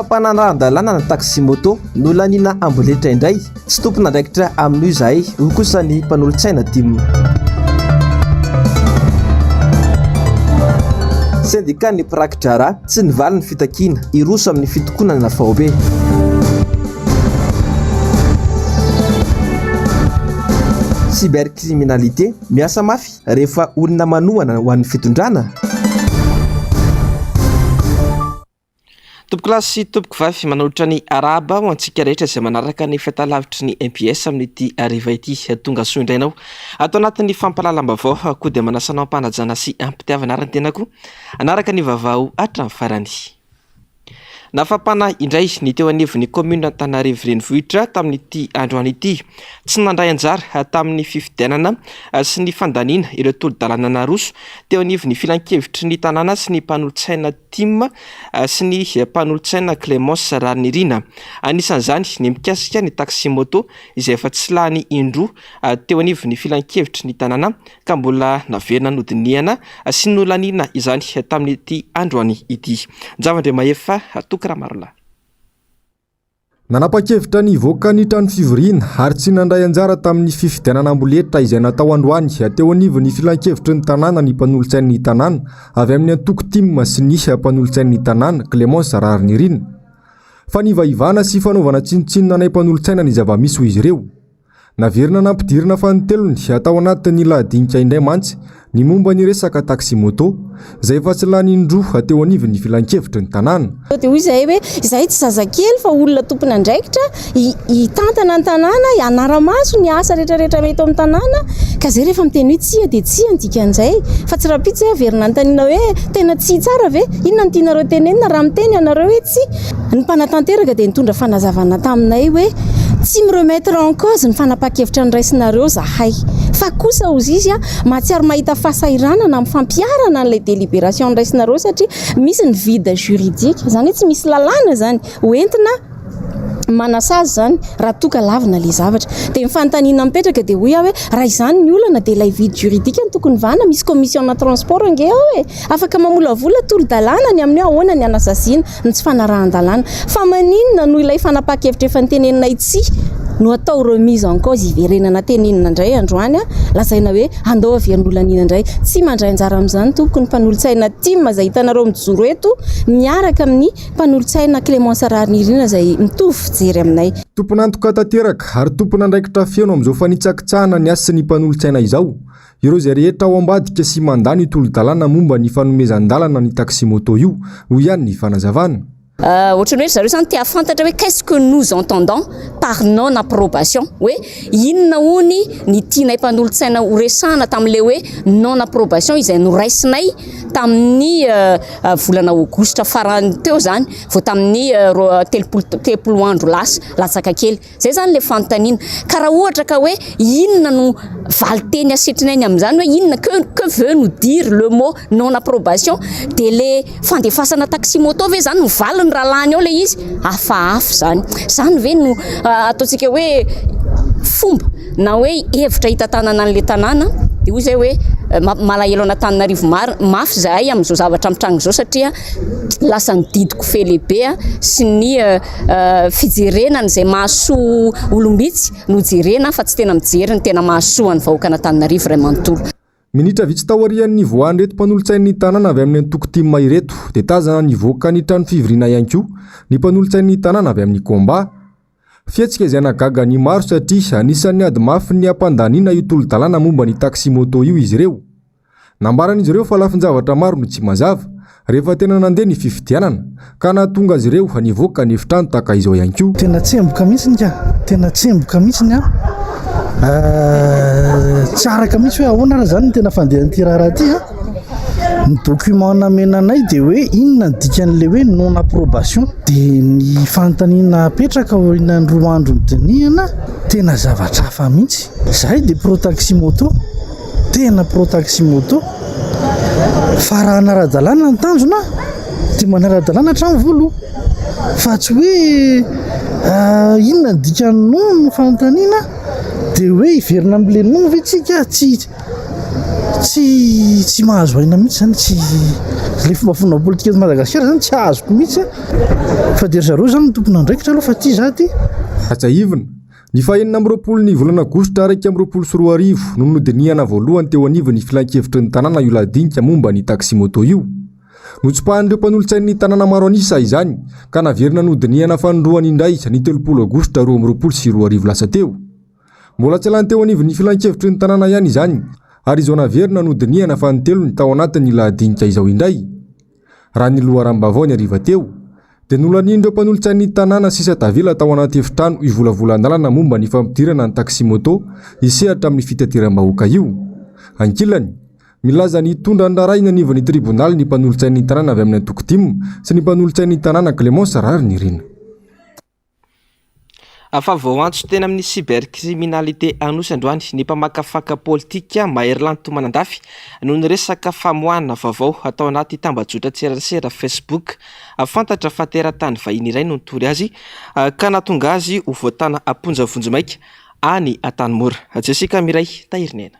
fampananaran-dalàna na taxi moto no laniana amboletra indray tsy tompona andraikitra amin'io izahay ho kosa ny mpanolontsaina dimy syndicat ny prakidrara tsy nivaly ny fitakiana iroso amin'ny fitokonana na faobe cybercriminalité miasa mafy rehefa olona manohana ho an'ny fitondrana. Tompoko lasy tompoko vavy manolotra ny araba ho antsika rehetra izay manaraka ny fahitalavitry ny MPS amin'ity ariva ity tonga soa indrainao atao anatin'ny fampalalam-bavao koa dia manasanao ampanajana sy ampitiavana aran-tenako anaraka ny vavao hatramin'ny farany. Nafapana indray ny teo anivon'ny commune Antananarivo renivohitra tamin'ity androany ity tsy nandray anjara tamin'ny fifidianana sy ny fandaniana ireo tolo-dalàna naroso teo anivon'ny filan-kevitry ny tanàna sy ny mpanolontsaina Tim sy ny mpanolontsaina Clémence Ranirina. Anisan'izany ny mikasika ny taxi moto izay efa tsy lany indroa teo anivon'ny filan-kevitry ny tanàna ka mbola naverina nodiniana sy nolaniana izany tamin'ity androany ity. Javandre Maefa nanapa-kevitra ny voaka ny trano fivoriana ary tsy nandray anjara tamin'ny fifidianana amboletra izay natao androany teo anivon'ny filan-kevitry ny tanàna ny mpanolontsain'ny tanàna avy amin'ny antoko Tim sy ny mpanolontsain'ny tanàna Clémence Ranirina fa nivaivana sy fanaovana tsinotsinona nay mpanolontsaina ny zava-misy ho izy ireo. Naverina nampidirina fa ny telony atao anatin'ny lahadinika indray mantsy ny momba ny resaka taxi moto izay efa tsy lany indroa teo anivon'ny filan-kevitry ny tanàna. Dia hoy izahay hoe izahay tsy zazakely fa olona tompony andraikitra hitantana ny tanàna hianara-maso ny asa rehetrarehetra mety amin'ny tanàna ka izay rehefa miteny hoe tsia dia tsia ny dikan'izay fa tsy rapitsy hoe averina antaniana hoe tena tsia tsara ve inona ny tianareo tenenina raha miteny ianareo hoe tsia. Ny mpanatanteraka dia nitondra fanazavana taminay hoe tsy miremettre en cause ny fanapa-kevitra ny raisinareo zahay fa kosa ozy izy mahatsiaro mahita fahasahiranana amin'ny fampiarana n'ilay délibération ny raisinareo satria misy ny vide juridique izany hoe tsy misy lalàna zany hoentina manasazy zany raha toka lavina le zavatra dia mifantaniana mipetraka dia hoy hoe raha izany ny olana dia ilay vide juridique ny tokony vana misy commission na transport ange ao hoe afaka mamolavola tolo-dalàna ny amin'ny ahoana ny anasaziana ny tsy fanarahan-dalàna fa maninona no ilay fanapa-kevitra efa niteneninay tsia no atao remise en cause iverenana tenenina indray androany lazaina hoe andao averin'olaniana indray tsy mandray anjara amin'izany tompoko ny mpanolontsaina Tim izay hitanareo mijoro eto miaraka amin'ny mpanolontsaina Clémence Ranirina izay mitovy fijery aminay. Tompona antoka tanteraka ary tompona andraikitra feno amin'izao fanitsakitsahana ny asa ny mpanolontsaina izao ireo izay rehetra ao ambadika sy mandany tolo-dalàna momba ny fanomezan-dalana ny taxi moto io ho ihany ny fanazavana. Ohatrany hoe zareo zany tia fantatra hoe qu'est-ce que nous entendons par non approbation hoe inona hony ny tianay mpanolontsaina ho resahana tamin'ilay hoe non approbation izay noraisinay tamin'ny volana aogositra farany teo zany vao tamin'ny telopolo andro latsaka kely zay zany le fanontaniana ka raha ohatra ka hoe inona no valiteny asetrinay amin'izany hoe inona que veut nous dire le mot non approbation dia le fandefasana taxi moto ve zany mivalina rahalany ao le izy hafahafa zany ve no ataontsika hoe fomba na hoe hevitra hitantanana an'le tanàna dia hoy izay hoe malahelo an'Antananarivo mafy zahay amin'izao zavatra mitranga izao satria lasa nididiko fe lehibe sy ny fijerenana izay mahasoa olombitsy no jerena fa tsy tena mijery ny tena mahasoa ny vahoaka an'Antananarivo ray manontolo. Minitra vitsy taorian'ny voany reto mpanolontsain'ny tanàna avy amin'ny antoko Tim ireto dia tazana ny voaka ny trano fivoriana ihany koa ny mpanolontsain'ny tanàna avy amin'ny komba. Fietsika izay nagaga ny maro satria anisan'ny ady mafy ny ampandaniana io tolo-dalàna momba ny taxi moto io izy ireo. Nambaran'izy ireo fa lafin-javatra maro no tsy mazava rehefa tena nandeha ny fifidianana ka nahatonga azy ireo nivoaka ny efitrano tahaka izao ihany koa. Tena tsemboka mihitsy tena tsemboka mihitsy tsy araka mihitsy hoe ahoana raha zany ny tena fandehan'ity raha ty ny document namenanay dia hoe inona ny dikan'le hoe non approbation dia ny fanontaniana apetraka aoriana ny 2 andro nydinihana tena zavatra hafa mihitsy. Zahay dia pro taxi moto tena pro taxi moto fa raha nara-dalàna ny tanjona dia manara-dalàna hatramin'ny voaloha fa tsy hoe inona ny dikan'ny non ny fanontaniana dia hoe hiverina amin'le non ve tsika tsy mahazo aina mihitsy zany le fomba fonao politika eto Madagasikara zany tsy azoko mihitsy fa de zareo zany tompona andraikitra aloha fa ty za ty atsaivina ny fahenina amby roapolo ny volana agosta araiky amby roapolo sy roa arivo no nodiniana voalohany teo anivony ny filan-kevitry ny tanàna io ladinika momba ny taxi moto io notsopahan'ireo mpanolotsain'ny tanàna maro anisa izany ka naverina nodiniana fanondroany indray ny 30 agosta 2024 lasa teo mbola tsy lany teo anivony filan-kevitry ny tanàna ihany izany ary izao naverina nodiniana fa ny telo ny tao anatin'ny ladinika izao indray raha ny loharambavao ny ariva teo dia nolanin'ireo mpanolotsain'ny tanàna sisa tavela tao anaty efitrano ivolavolan-dalana momba ny fampidirana ny taxi moto isehatra amin'ny fitateram-bahoaka io ankilany milaza ny tondra ndaray ny anivon'ny tribonaly ny mpanolotsain'ny tanàna avy amin'ny antoko-timo sy ny mpanolotsain'ny tanàna Clémence Rary ny rina afa vao antso tena amin'ny cybercriminalité anosy androany ny mpamakafaka politika Maherland Tomanandafy no niresaka famoahana vaovao atao anaty tambajotra tserasera Facebook afantatra fa teratany vahiny iray no nitory azy ka natonga azy ho voatana amponja vonjomaika any Antanimora. Jessica Miray Tahirinena.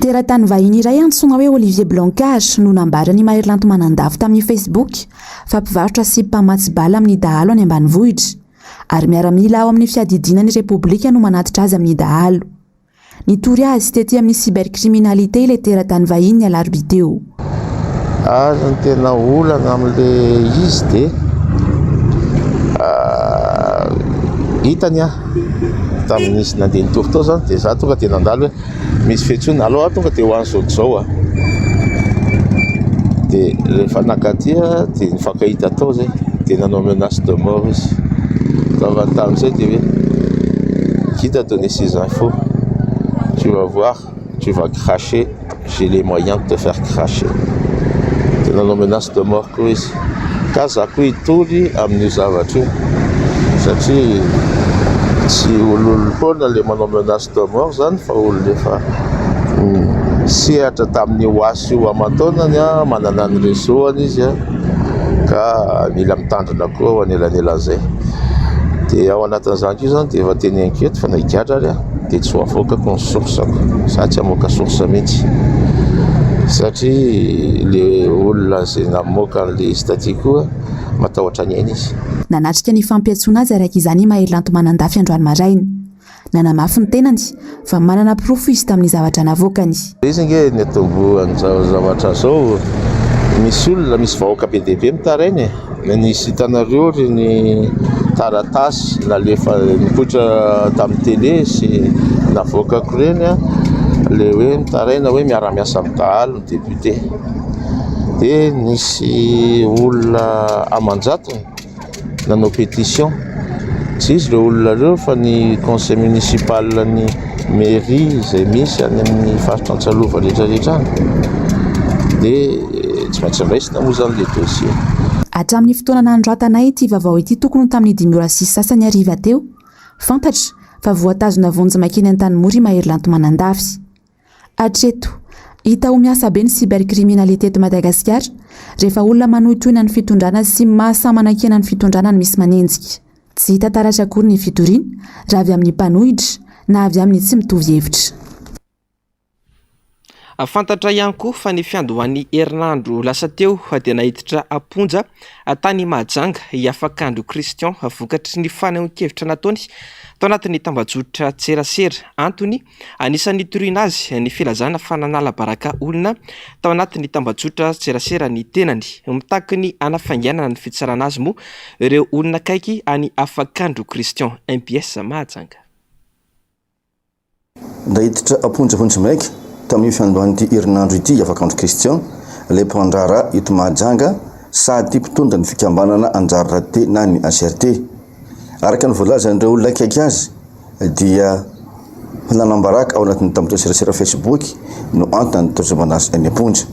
Teratany vahiny iray antsoina hoe Olivier Blancage no nambarany Maherland Tomanandafy tamin'ny Facebook fa mpivarotra sy mpamatsy bala amin'ny dahalo any ambanivohitra ary miaramila ao amin'ny fiadidinan'ny Repoblika no manatitra azy amin'ny dahalo. Nitory azy tetỳ amin'ny cybercriminalité ilay teratany vahiny alarobia teo. Ny tena olana amin'le izy dia hitany tamin'nisy nandeha nitory tao zany dia za tonga dia nandalo hoe misy fetsona aloha tonga dia ho an'izao zao dia rehefa nakatia dia nifankahita tao zay dia nanao menace de mort izy ka avy tamin'izay dia hoe quitte à donner ces infos tu vas voir tu vas cracher j'ai les moyens de te faire cracher dia nanao menace de mort koa izy ka za koa hitory amin'io zavatra io satria tsy ololopona le manao menace de mort zany fa olo efa sehatra tamin'ny oasy io aman-taonany manana ny réseauany izy ka mila mitandrina koa ho anelan'elan'izay dia ao anatin'izany io zany dia efa teny enquête fa nahigadra ary dia tsy ho afokako ny sorsako za tsy hamoaka sorsa mihitsy satria le olona zay namoaka an'le staty koa matahotra ny aina izy. Nanatrika ny fampiatsoana azy araka izany Maherland Tomanandafy androany maraina. Nanamafy ny tenany fa manana profo izy tamin'ny zavatra navoakany. Izy nge ny atombohan'ny zavatra zao misy olona misy vahoaka be dia be mitarainy nisy hitanareo ry ny taratasy nalefa nipoitra tamin'ny télé sy navoakako reny le hoe mitaraina hoe miara-miasa amin'ny dahalo ny député dia nisy olona amanjatony nanao pétition tsy izy ireo olona reo fa ny conseil municipal ny mairie izay misy any amin'ny faritra Antsalova rehetrarehetra dia tsy maintsy raisina moa zany le dossier. Hatramin'ny fotoana nandroatanay ity vaovao ity tokony tamin'ny 5 sasany ariva teo fantatra fa voatazona vonjy-maika eny Antanimora Maherland Tomanandafy. Hatreto hita ho miasa be ny cybercriminalité eto Madagasikara rehefa olona manohitoina ny fitondrana sy mahasamanakena ny fitondrana ny misy manenjika. Tsy hita taratra akory ny fitoriana raha avy amin'ny mpanohitra na avy amin'ny tsy mitovy hevitra. Fantatra ihany koa fa ny fiandohan'ny herinandro lasa teo dia nahiditra amponja tany Mahajanga hiafakandro Christian vokatry ny fanehoan-kevitra nataony tao anatin'ny tambajotra tserasera. Antony anisan'ny toriana azy ny filazana fananala baraka olona tao anatin'ny tambajotra tserasera ny tenany mitaky ny anafainganana ny fitsarana azy moa ireo olona kaiky any afakandro Christian MPS Mahajanga. Nahiditra amponja vonjy-maika tamin'ny fiandohan'ity herinandro ity afakandro Christian le mpandrara eto Mahajanga sady mpitondra ny fikambanana anjara rahaté na ny ACRT. Araka ny voalaza ireo olona akaiky azy dia nanambaraka ao anatin'ny tambajotra serasera Facebook no antony tozomana azy any amponja.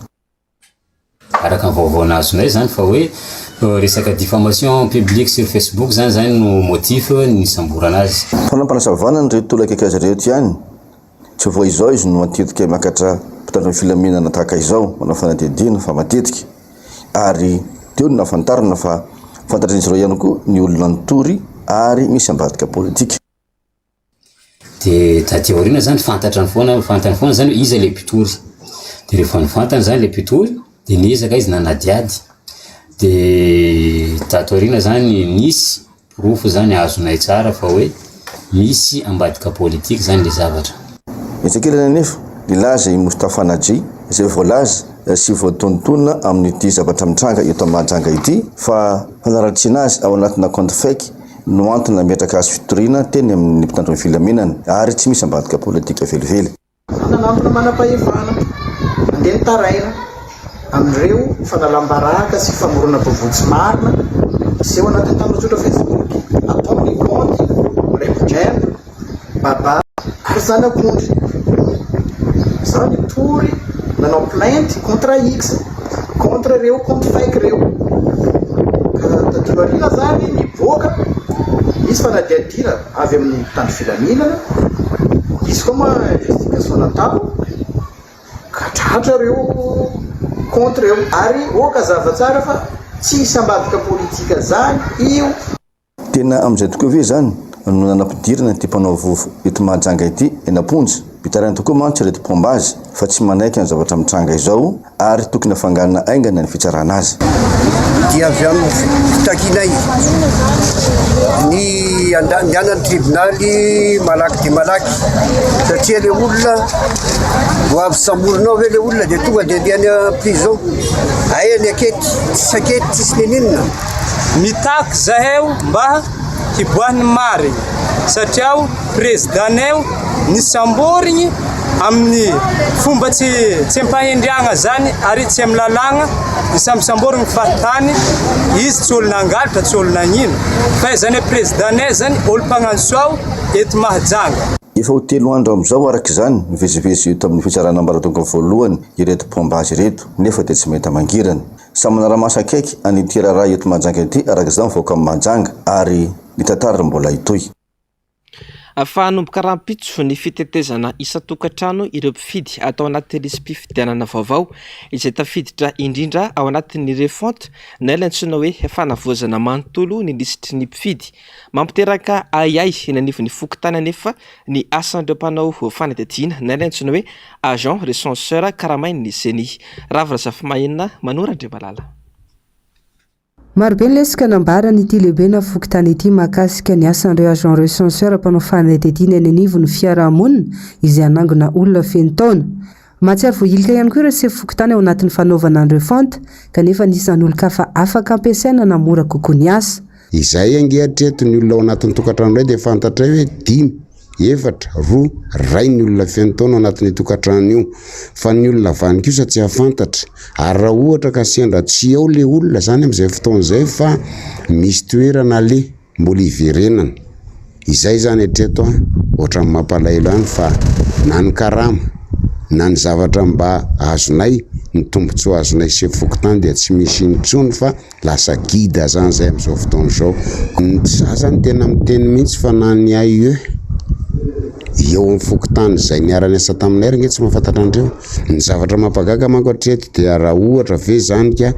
Araka ny vaovao nazonay zany fa hoe resaka diffamation publique sur Facebook zany no motif ny samborana azy. Fanampanasavana ireo tolo akaiky azy rehetra ihany. Tsy voa izao izy no matetika miakatra mpitandro filaminana tahaka izao manao fanadihadiana fa matetika ary teo no nafantarana fa fantatr'izy ireo ihany koa ny olona nitory ary misy ambadika politika. Dia taty aoriana zany fantany foana zany izy le mpitory de rehefa nifantany zany le mpitory de niezaka izy nanadiady de tatorina zany nisy profo zany azonay tsara fa hoe misy ambadika politika zany le zavatra. Ezekiel nefa ilaza i Moustapha Nadji izay voalaza sy voatontona amin'ity zavatra mitranga eto Mahajanga ity fa fanaratsina azy ao anatina compte fake no antony nametraka azy fitoriana teny amin'ny mpitandro ny filaminana ary tsy misy ambadika politika velively. Nanantona manam-pahefana mandeha taraina amin'ireo fanalambaraka sy famorona vovotsy marina sy ao anatin'ny tambazotra Facebook ataon'ny compte Repgem Baba ary zanak'ondry. Zao ny tory nanao plainte contre X contre ireo compte fake reo. Ka tadorina zany nivoaka misy fanadiadina avy amin'ny tany filaminana, misy koa ma investigation natao ka tratra reo contre reo ary oka zava tsara fa tsisy ambadika politika zany io. Tena amin'izay tokoa ve zany no nanampidirana ty mpanao vovo eto Mahajanga ity enaponja pitaraina tokoa mantsy reto pombazy fa tsy manaiky ny zavatra mitranga izao ary tokony afanganana aingana ny fitsarana azy. Dia avy amin'ny fitakinay ny andanany tribunaly malaky dia malaky satria le olona ho avy samoronao ve le olona dia tonga dia andeha prison aeny akety tsy sakety tsisy neninona mitaky zahay mba hiboahany marigny satria présidentsnay nisamborigny amin'ny fomba tsy ampahendriagna zany ary tsy amin'ny lalagna nisamborigny fahatany izy tsy olona angalatra tsy olona agnino fa zany présidentsnay zany olo mpagnano soa eto Mahajanga. Efa ho 3 andro amin'izao araka izany mivezivezy eto amin'ny fitsarana maratonga voalohany ireto pombazy reto nefa dia tsy mety mangirana. Samy manara-maso akaiky an'ity raharaha eto Mahajanga ity araka izany mivoaka amin'ny Mahajanga ary ny tantara mbola hitoy. Fahanomboka rahampitso ny fitetezana isa-tokantrano ireo mpifidy atao anaty lisy mpifidianana vaovao izay tafiditra indrindra ao anatin'ny refonte na ilaintsona hoe fanavoazana manontolo ny lisitry ny mpifidy mampiteraka ayay eny anivon'ny fokotany anefa ny asan'ireo mpanao fanadihadiana na ilaintsona hoe agent recenseur karamainy ny seny Ravirazafa Mahenina Manorandre Malala. Marobe ny lesika nambarany ity lehibe na fokotany ity mahakasika ny asan'ireo agent recenseur mpanao fanadihadiana eny anivon'ny fiarahamonina izay anangona olona feno taona. Mahatsiaro voailika ihany koa ireo se fokotany ao anatin'ny fanaovana an'ireo fonte kanefa nisy olon-kafa afaka ampiasaina na mora kokoa ny asa. Izay angehatreto ny olona ao anatin'ny tokantrano iray dia fantatra hoe 5, 4, 2, ray ny olona feno taona ao anatin'ny tokantrano io fa ny olona vany kosa tsy afantatra ary raha ohatra ka sendra tsy ao le olona zany amin'izay fotoan'izay fa misy toerana le mbola hiverenana izay zany hatreto ohatra ny mampalahelo any fa na ny karama na ny zavatra mba azonay ny tombontsoa azonay se fokotany dia tsy misy intsony fa lasa gida zany zay amin'izao fotoan'izao. Za zany tena miteny mihitsy fa na ny AIE eo amin'ny fokotany izay niarany asa taminay nge tsy mahafantatra andreo ny zavatra mampagaga manko hatreto dia raha ohatra ve zany ka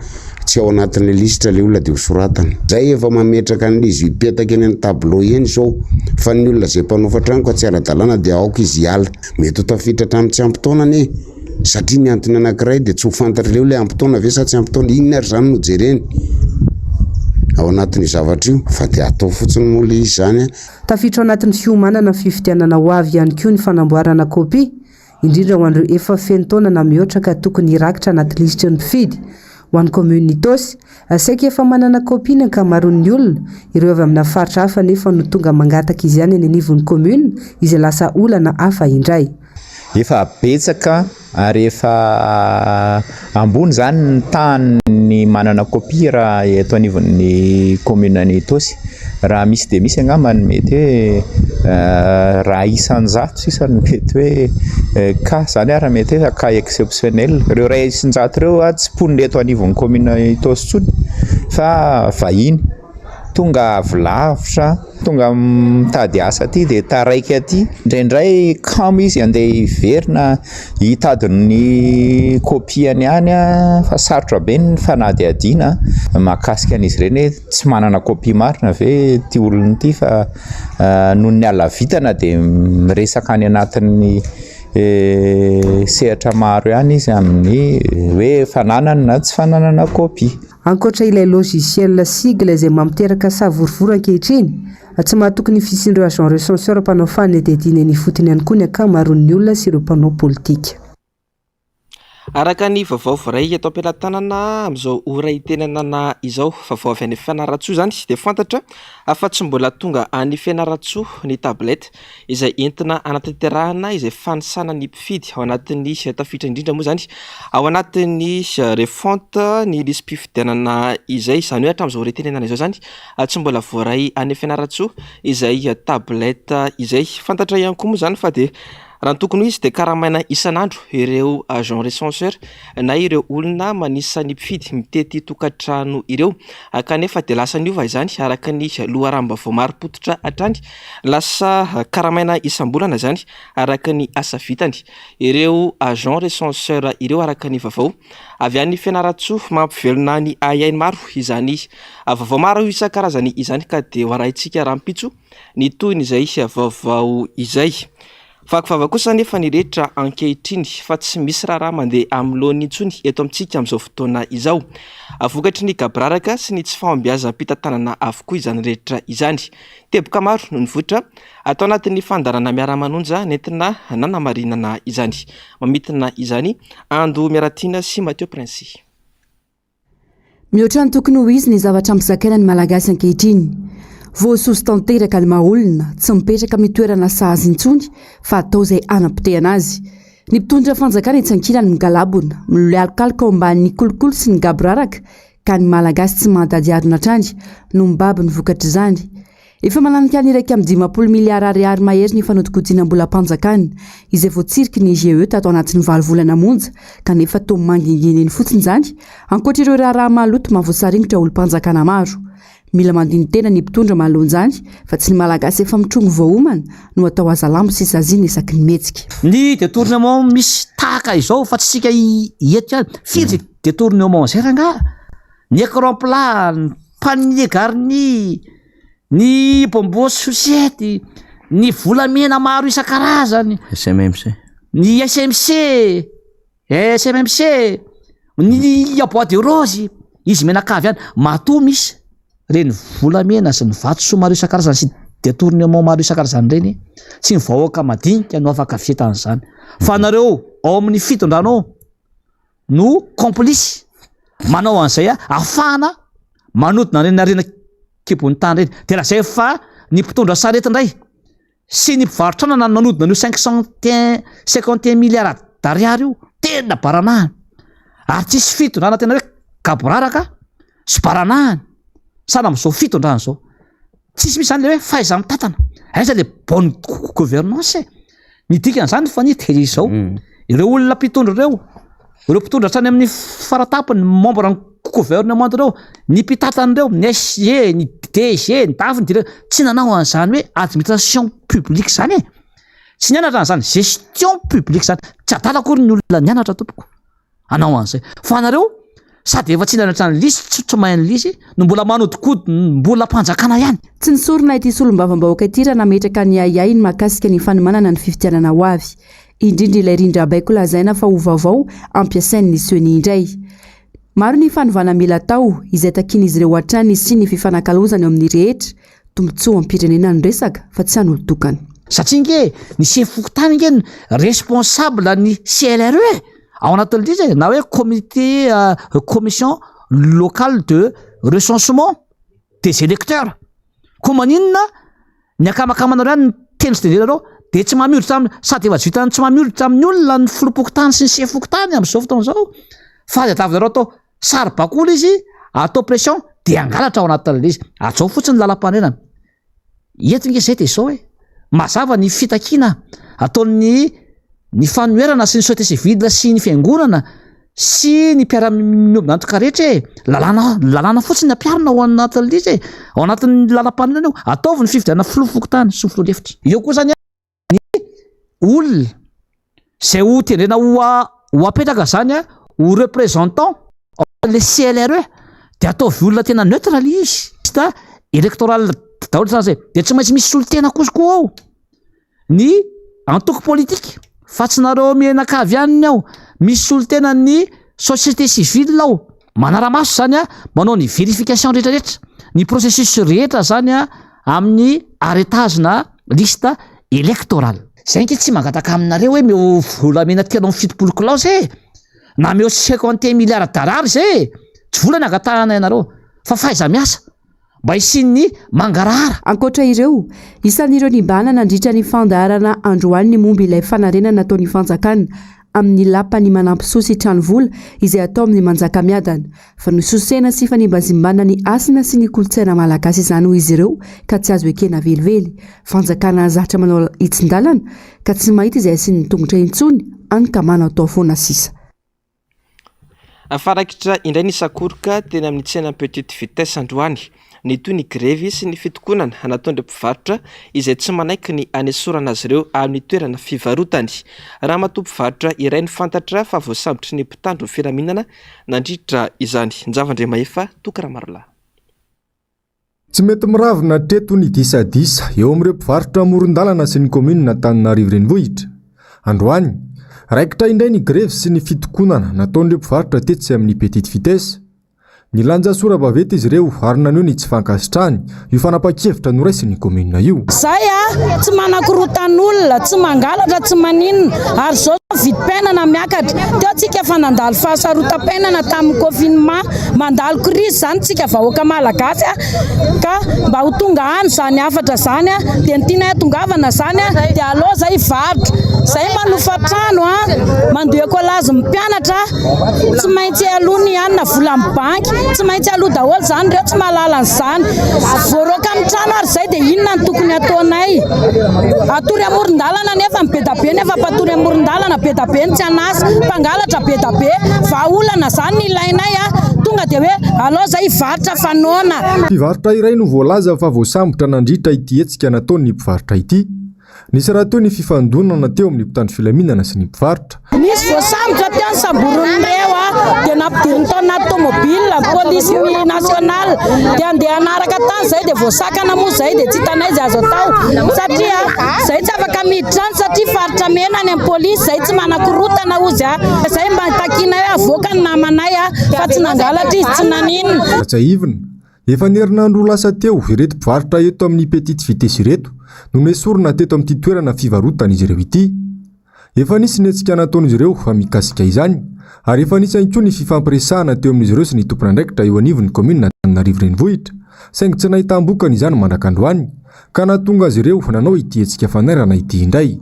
tsy ao anatin'ny lisitra le olona dia hosoratana zay efa mametraka an'izy hipetaka eny amin'ny tableau eny zao fa ny olona zay mpanofatra any ka tsy ara-dalàna dia aoka izy hiala mety ho tafiditra hatramin'ny tsy ampitaona ane satria ny antony anankiray dia tsy ho fantatra le olona ampitaona ve sa tsy ampitaona inona ary zany no jereny ao anatin'ny zavatra io fa dia atao fotsiny mola izy zany. Tafiditra ao anatin'ny fiomanana ny fifidianana ho avy ihany koa ny fanamboarana kopia indrindra ho an'ireo efa feno taona na mihoatra ka tokony hirakitra anaty lisitry ny mpifidy. Ho an'ny commune Tosy saika efa manana kopia ny ankamaroan'ny olona ireo avy amina faritra hafa nefa no tonga mangataka izy ihany eny anivon'ny commune izay lasa olana hafa indray. Efa betsaka ary efa ambony zany ny tany manana kopia raha eto anivon'ny commune Tosy raha misy dia misy angambany mety hoe raha isan-jato sisa mety hoe ka zany ara mety hoe ka exceptionnel ireo ray isan-jato ireo tsy ponina eto anivon'ny commune Tosy tsony fa vahiny tonga avy lavitra tonga mitady asa aty dia taraiky aty indraindray kamo izy andeha hiverina hitadiny kopiany any fa sarotra be ny fanadihadiana mahakasika an'izy ireny hoe tsy manana kopia marina ve ty olona ity fa noho ny alavitana dia miresaka any anatin'ny sehatra maro ihany izy amin'ny hoe fananana na tsy fananana kopia. Ankoatra ilay logiciel sigle izay mamiteraka savorivory ankehitriny, tsy mahatokony fisian'ireo agent recenseur mpanao fanadihadiana ny fotony ihany koa ny ankamaroan'ny olona sy ireo mpanao politika. Araka ny vaovao voray eto am-pelantanana amin'izao ora itenenana izao, vaovao avy any Fianaratsoa izany dia fantatra afa tsy mbola tonga any Fianaratsoa ny tablety izay entina anatanterahana izay fanisana ny mpifidy ao anatin'ny tafiditra indrindra moa izany ao anatin'ny refonte ny lisy mpifidianana izay, izany hoe hatramin'izao ora itenenana izao izany tsy mbola voaray any Fianaratsoa izay tablety izay. Fantatra ihany koa moa izany fa dia raha tokony izy dia karamaina isan'andro ireo agent recenseur na ireo olona manisa ny mpifidy mitety tokantrano ireo, kanefa dia lasa niova izany araka ny loharambavao maro-pototra hatrany, lasa karamaina isam-bolana izany araka ny asa vitany ireo agent recenseur ireo araka ny vaovao avy any Fianaratsoa mampivelona ny aiainy maro izany vaovao maro isan-karazany izany, ka dia hoarahintsika rahampitso ny toy izay vaovao izay. Fakofava kosa nefa ny rehetra ankehitriny fa tsy misy raha mandeha amin'ny lohan'ny intsony eto amintsika amin'izao fotoana izao. Vokatry ny gabraraka sy ny tsy fahombiazam-pitantanana avokoa izany rehetra izany. Teboka maro no nivoatra atao anatin'ny fandarana miara-manonja nentina nanamarinana izany. Mamitina izany Ando Miaratiana sy Mateo Prince. Mihoatra ny tokony ho izy ny zavatra ampizakaina ny malagasy ankehitriny. Voasoso tanteraka ny maha-olona tsy mipetraka amin'ny toerana sahazy intsony fa atao izay anam-potehana azy. Ny mpitondra fanjakana itsankilany migalabona, milalokalika ao ambanin'ny kolokolo sy ny gabraraka ka ny malagasy tsy mandady arina hatrany no mibaby ny vokatra izany. Efa mananika ny 1.5 miliara ariary mahery ny fanodikodiana-mbola mpanjakana izay voatsiriky ny GE tato anatin'ny 7 volana monja, kanefa toa mangingeneny fotsiny izany ankoatra ireo raha maloto mahavoasaringitra olo-mpanjakana maro. Mila mandiny tena ny mpitondra mahalonjany fa tsy ny malagasy efa mitrongo voaomana no atao azalambo sy zazina isaky ny metsika. Ny détournement misy tahaka izao fa tsy sika eto ihany. Firy détournement zay ranga? Ny écran plat, ny panier garni, ny bonbon society, ny volamena maro isan-karazany, SMMC, ny SMMC, ny bois de rose, izy menakavy ihany matoa misy reny volamena sy ny vatosoa maro isan-karazany sy détournement maro isan-karazany reny sy ny vahoaka madinika no afaka fitan'izany. Fa nareo ao amin'ny fitondranao no complice manao an'izay afahana manodina reny arena kibon'ny tany reny. Dia laha fa ny mpitondra sarety indray sy ny mpivarotrana na nanodina an'io 551 milliards d'ariary io tena baranahany ary tsisy fitondrana tena hoe gabraraka sy baranahany. Sana amin'izao fitondrana izao tsisy misy izany le hoe faiza mitantana, aiza le bonne gouvernance. Ny dikan'izany fa ny teny izao ireo olona mpitondra ireo mpitondra hatrany amin'ny faratapony membre ny gouvernement ireo, ny mpitantan'ireo, ny SG, ny DG, ny dafiny direo tsy nanao an'izany hoe administration publique zany tsy nianatra an'izany gestion publique zany. Tsy adalakory ny olona nianatra tompoko anao an'izay fa nareo sady efa tsy nianatra ny lisy tsy mahay ny lisy no mbola manodikodiny mbola mpanjakana ihany. Tsy nisorona ity solom-bavam-bahoaka ity raha nametraka ny aiai ny mahakasika ny fanomanana ny fifidianana ho avy, indrindra ilay rindra-baiko lazaina fa ho vaovao ampiasain'ny seny indray. Maro ny fanovana mila tao izay takin'izy ireo hatrany sy ny fifanakalozany amin'ny rehetra tombotsoa am-pirenena ny resaka fa tsy hanolo-tokana. Satria nge ny sefokotany nge responsable ny CLRE ao anatin'ilay izy na hoe comité commission locale de recensement des électeurs. Koa maninona ny akamakamana rany teny sy tendenareo dia tsy mamiory sady efa vitany tsy mamiory amin'ny olona ny filopokotany sy ny sefokotany amin'izao fotoana izao fa dia atavinareo atao sary bakoly izy atao pression dia angalatra ao anatin'ilay izy atsao fotsiny lalam-panerenana. Eto nge zay dia izao hoe mazava ny fitakiana ataon'ny fanoerana sy ny société civile sy ny fiangonana sy ny mpiara-miombina antoka rehetra lalàna fotsiny ampiarina ao anatin'ilay izy ao anatin'ny lalam-panerenana io ataovy ny fifidianana filofokotany sy ny filoalefitra. Eo koa zany ny olona zay ho tendrena ho apetraka zany ho représentant le CLRE dia ataovy olona tena neutre izy électoral daholo zany zay dia tsy maintsy misy solotena kosokoa ao ny antoko politique fa tsy nareo mianakavy aniny aho misy olo tena ny société civile ao manara-maso zany a manao ny vérification rehetrarehetra ny processus rehetra zany a amin'ny arretage na liste électorale zay nky tsy mangataka aminareo hoe meo volamena telo amin'ny fitopolo kilaosy e na meo 51 milliards d'arary zay tsy volana agatahana ianareo fa faiza miasa mba isin'ny mangarara. Ankoatra ireo isan'ireo nibana nandritra ny fandaharana androany momba ilay fanarenana nataon'ny fanjakana amin'ny lapany manampy sosy trano vola izay atao amin'ny manjaka miadana fa nososena sy fanimbazimbana ny asina sy ny kolotsaina malagasy izany ho izy ireo ka tsy azo ekena velively fanjakana zatra manao itsin-dalana ka tsy mahita izay asiany tongotra intsony anyka manao tao foana sisa. Farakitra indray ny sakoroka teny amin'ny tsena petite vitesse androany ny toy ny grevy sy ny fitokonana nataon'ireo mpivarotra izay tsy manaiky ny anesorana azy ireo amin'ny toerana fivarotany. Raha matoa mpivarotra iray ny fantatra fa voasambotry ny mpitandro ny fiaraminana nandritra izany. Njavandre Maefa Tokaramarla. Tsy mety miravina teto ny disadisa eo amin'ireo mpivarotra amoron-dalana sy ny komina Antananarivo renivohitra. Androany raikitra indray ny grevy sy ny fitokonana nataon'ireo mpivarotra tetsy amin'ny petite vitesse. Ny lanja sora-bavety izy ireo ary naneo ny tsy fankasitrahany io fanapa-kevitra noraisiny komina io. Zay tsy manakorotan'olona, tsy mangalatra, tsy maninona ary zao vidim-piainana miakatra. Teo tsika fa nandalo fahasarotam-piainana tamin'ny confinement, mandalo crise zany tsika vahoaka malagasy ka mba ho tonga any zany afatra zany dia ny tiana tongavana zany dia aleo zay varotra. Zay manofa trano mandeha kolazy mpianatra tsy maintsy aloha ny anina vola amin'ny banky tsy maintsy aloha daholo zany ireo tsy mahalala an'izany voaroaka amin'ny trano ary zay dia inona ny tokony ataonay atory amoron-dalana nefa be da be nefa mpatory amoron-dalana be da be ny tsy anasa mpangalatra be da be vahaolana zany ny ilainay tonga dia hoe aleo zay varotra fanoana. Mpivarotra iray no voalaza fa voasambotra nandritra ity hetsika nataon'ny mpivarotra ity. Nisy raha teo ny fifandonana teo amin'ny mpitandro filaminana sy ny mpivarotra. Nisy voasambotra teo ny samboron'ireo dia nampidiriny tao anaty tomobila polisy nasional dia andeha anaraka tany zay dia voasakana moa zay dia tsy hitanay izay azo atao satria zay tsy afaka miditra satria faritra mena any amin'ny polisy zay tsy manakorotana ozy zay mba takiana hoe avoaka ny namanay fa tsy nangalatra izy tsy naninona. Tsy ivina efa nerinandro lasa teo ireto mpivarotra eto amin'ny petite vitesse ireto no nesorina teto amin'ity toerana fivarotana izy ireo ity. Efa nisy ny hetsika nataon'izy ireo fa mikasika izany ary efa nisy ihany koa ny fifampiresahana teo amin'izy ireo sy ny tompon'andraikitra eo anivon'ny komina Antananarivo renivohitra saingy tsy nahita ambokany izany mandrakandroany ka nahatonga azy ireo nanao ity hetsika fanairana ity indray.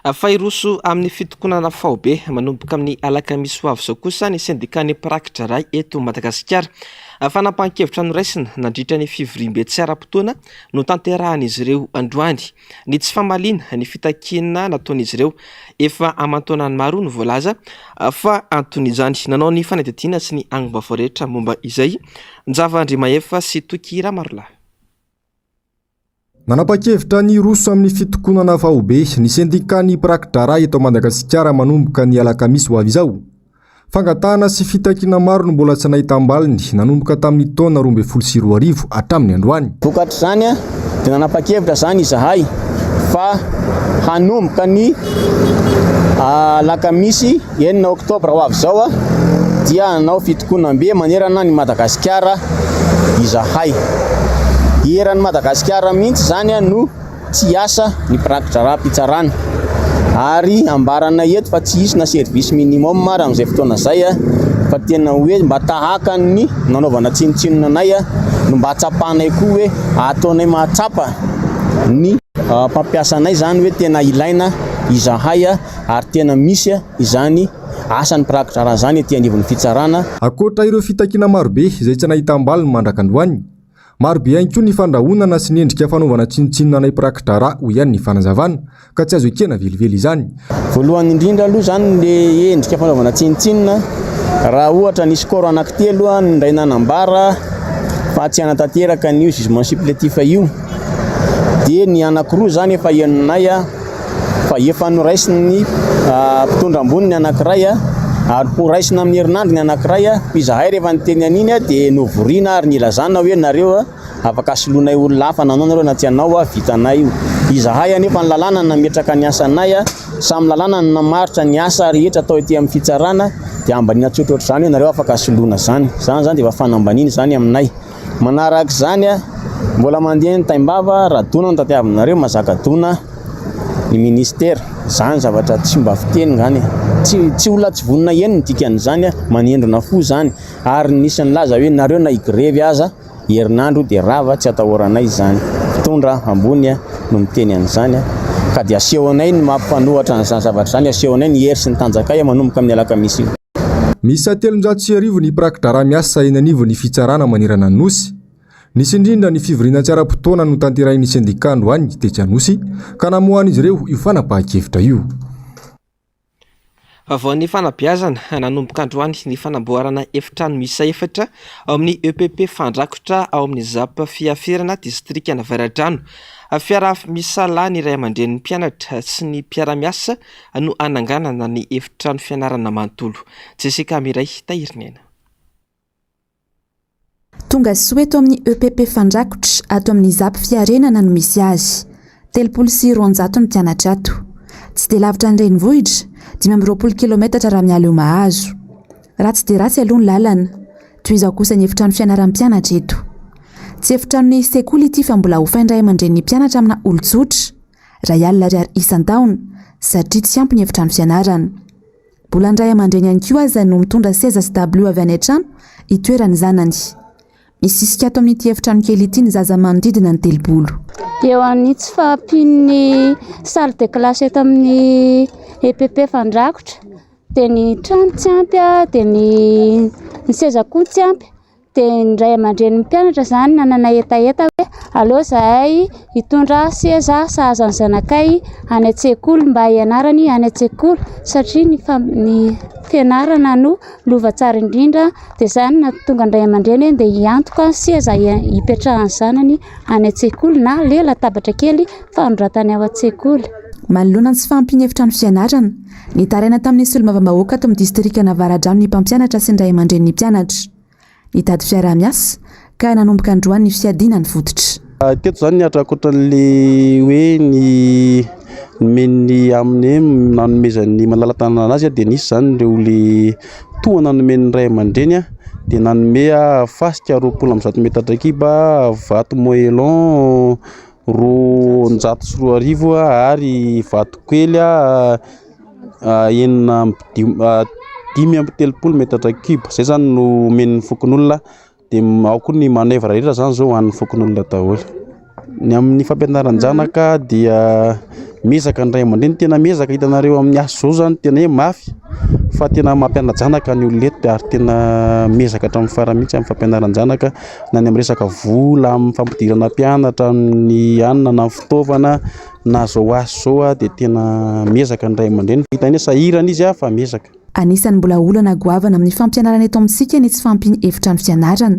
Fairoso amin'ny fitokonana faobe manomboka amin'ny alakamisy ho avy zao kosa ny syndicat-ny prakitra ray eto Madagasikara. Fanapahan-kevitra noraisina nandritra ny fivoriam-be tsy ara-potoana no tanterahan'izy ireo androany. Ny tsy famalina ny fitakiana nataon'izy ireo efa amantonany maro no voalaza fa anton'izany nanao ny fanadidina sy ny angom-baovao rehetra momba izay. Njavandre Maefa sy Tokira Marla. Nanapa-kevitra ny roso amin'ny fitokonana faobe ny syndicat-ny prakitra ray eto Madagasikara manomboka ny alakamisy ho avy izao. Fangatahana sy fitakiana maro no mbola tsy nahita ambaliny nanomboka tamin'ny taona 2024 hatramin'ny androany. Vokatra zany dia nanapa-kevitra zany izahay fa hanomboka ny alakamisy 9 oktobra ho avy izao dia hanao fitokonam-be manerana ny Madagasikara izahay. Eran'ny Madagasikara mihitsy zany no tsy asa ny prakitra ra-pitsarana ary ambarana eto fa tsy hisy na service minimum mara amin'izay fotoana zay fa tena hoe mba tahaka ny nanaovana tsinotsinona anay no mba atsapanay koa hoe ataonay mahatsapa ny mpampiasanay zany hoe tena ilaina izahay ary tena misy izany asan'ny prakitra raha zany ety anivon'ny fitsarana. Akoatra ireo fitakiana marobe izay tsy nahita ambaliny mandrakandroany marobe ihany koa ny fandrahonana sy ny endrika fanaovana tsinotsinona anay prakitra ra ho ihany ny fanazavana ka tsy azo ekena velively izany. Voalohany indrindra aloha zany le endrika fanaovana tsinotsinona raha ohatra nisy koro anankitelo ndray nanambara fa tsy anatanteraka ny jugement supplétif io dia ny anankiroa zany efa henonay fa efa noraisiny mpitondra ambony ny anankiray ary poraisina amin'ny herinandro ny anankiray izahay rehefa niteny an'iny dia novoriana ary nilazana hoe nareo afaka soloanay olona hafa nanao nareo na tsy anao vitanay io izahay anefa ny lalàna nametraka ny asanay samy lalàna namaritra ny asa rehetra atao ety amin'ny fitsarana dia ambanina tsotrotro zany hoe nareo afaka soloana zany zany dia efa fanambaniny zany aminay manaraka zany mbola mandeha ny taimbava raha dona no tatiavinareo mazaka dona ny ministera zany zavatra tsy mba fiteny zany tsy olona tsy vonina eny ny dikan'izany manendrona fo zany ary nisy ny laza hoe nareo na igrevy aza herinandro dia rava tsy atahoranay zany fitondra ambony no miteny an'izany ka dia asehonay ny mampifanohatra n'izany zavatra zany asehonay ny hery sy ny tanjakay manomboka amin'ny alakamisy misy 300 ny prakidara-miasa eny anivon'ny fitsarana manerana ny nosy nisy indrindra ny fivoriana tsy ara-potoana no tanterahin'ny sindikandro any tetry anosy ka namohan'izy ireo io fanapahan-kevitra io vao ny fanabeazana nanomboka androany ny fanamboarana efitrano miisa efatra ao amin'ny EPP Fandrakotra ao amin'ny Zapa fiafirana distrika Navaratrano. Fiara misala ny ray aman-dren'ny mpianatra sy ny mpiara-miasa no ananganana ny efitrano fianarana manontolo. Jessica Miray Tahirinena. Tonga Soweto amin'ny EPP Fandrakotra ato amin'ny Zapa fiarenana no misy azy. 300 ny mpianatra ato. Tsy dia lavitra ny renivohitra 520 kilometatra raha miala eo mahazo. Ratsy dia ratsy aloha ny lalana. Toy izao kosa ny efitrano fianaram-pianatra eto. Tsy efitranony sekoly ity fa mbola hofaindray aman-dren'ny mpianatra amina olon-tsotra. Ray alina ariary isan-taona satria tsy ampy ny efitrano fianarana. Mbola indray aman-dreny ihany koa aza no mitondra seza sy dabilio avy any an-trano itoerany zanany. Misy isika ato amin'ity efitrano kely ity ny zaza manodidina ny 300. Eo amin'ny tsy fahampian'ny salle de classe eto amin'ny EPP Fandrakotra dia ny trano tsy ampy dia ny seza koa tsy ampy dia ndray aman-dren'ny mpianatra zany nanana etaeta hoe aleo zahay hitondra seza sahaza ny zanakay any an-tsekoly mba hianarany any an-tsekoly satria ny fianarana no lova tsara indrindra dia zany natonga ndray aman-dreny dia hiantoka seza hipetrahany zanany any an-tsekoly na le latabatra kely fanoratany ao an-tsekoly. Manoloana tsy fahampiany efitrano fianarana ny taraina tamin'ny solomavambahoaka ato amin'ny distrika Navaradrano ny mpampianatra sy ndray aman-dren'ny mpianatra. Ny tady fiara-miasa ka nanomboka androany ny fiadiana ny fototra. Teto zany ny atrakoatran'le hoe ny men'ny amin'ny nanomezan'ny malala-tanana azy dia nisy zany ireo le toa nanomen'ny ray aman-dreny dia nanome fasika 20 metatra kiba vato moelon 240 ary vato kely 530 metatra kiba. Zay zany no men'ny fokon'olona dia ao koa ny manevra rehetra zany zao an'ny fokon'olona daholo. Ny amin'ny fampianaran-janaka dia mezaka ny ray aman-dreny tena mezaka hitanareo amin'ny asa zao zany tena hoe mafy fa tena mampiana-janaka ny olona eto ary tena mezaka hatramin'ny farany mihitsy amin'ny fampianaran-janaka na ny amin'ny resaka vola amin'ny fampidirana mpianatra ny anina na fitaovana na zao asa zao dia tena mezaka ny ray aman-dreny hitany hoe sahirana izy fa mezaka. Anisan'ny mbola olana goavana amin'ny fampianarana eto amintsika ny tsy fahampiany efitrano fianarana.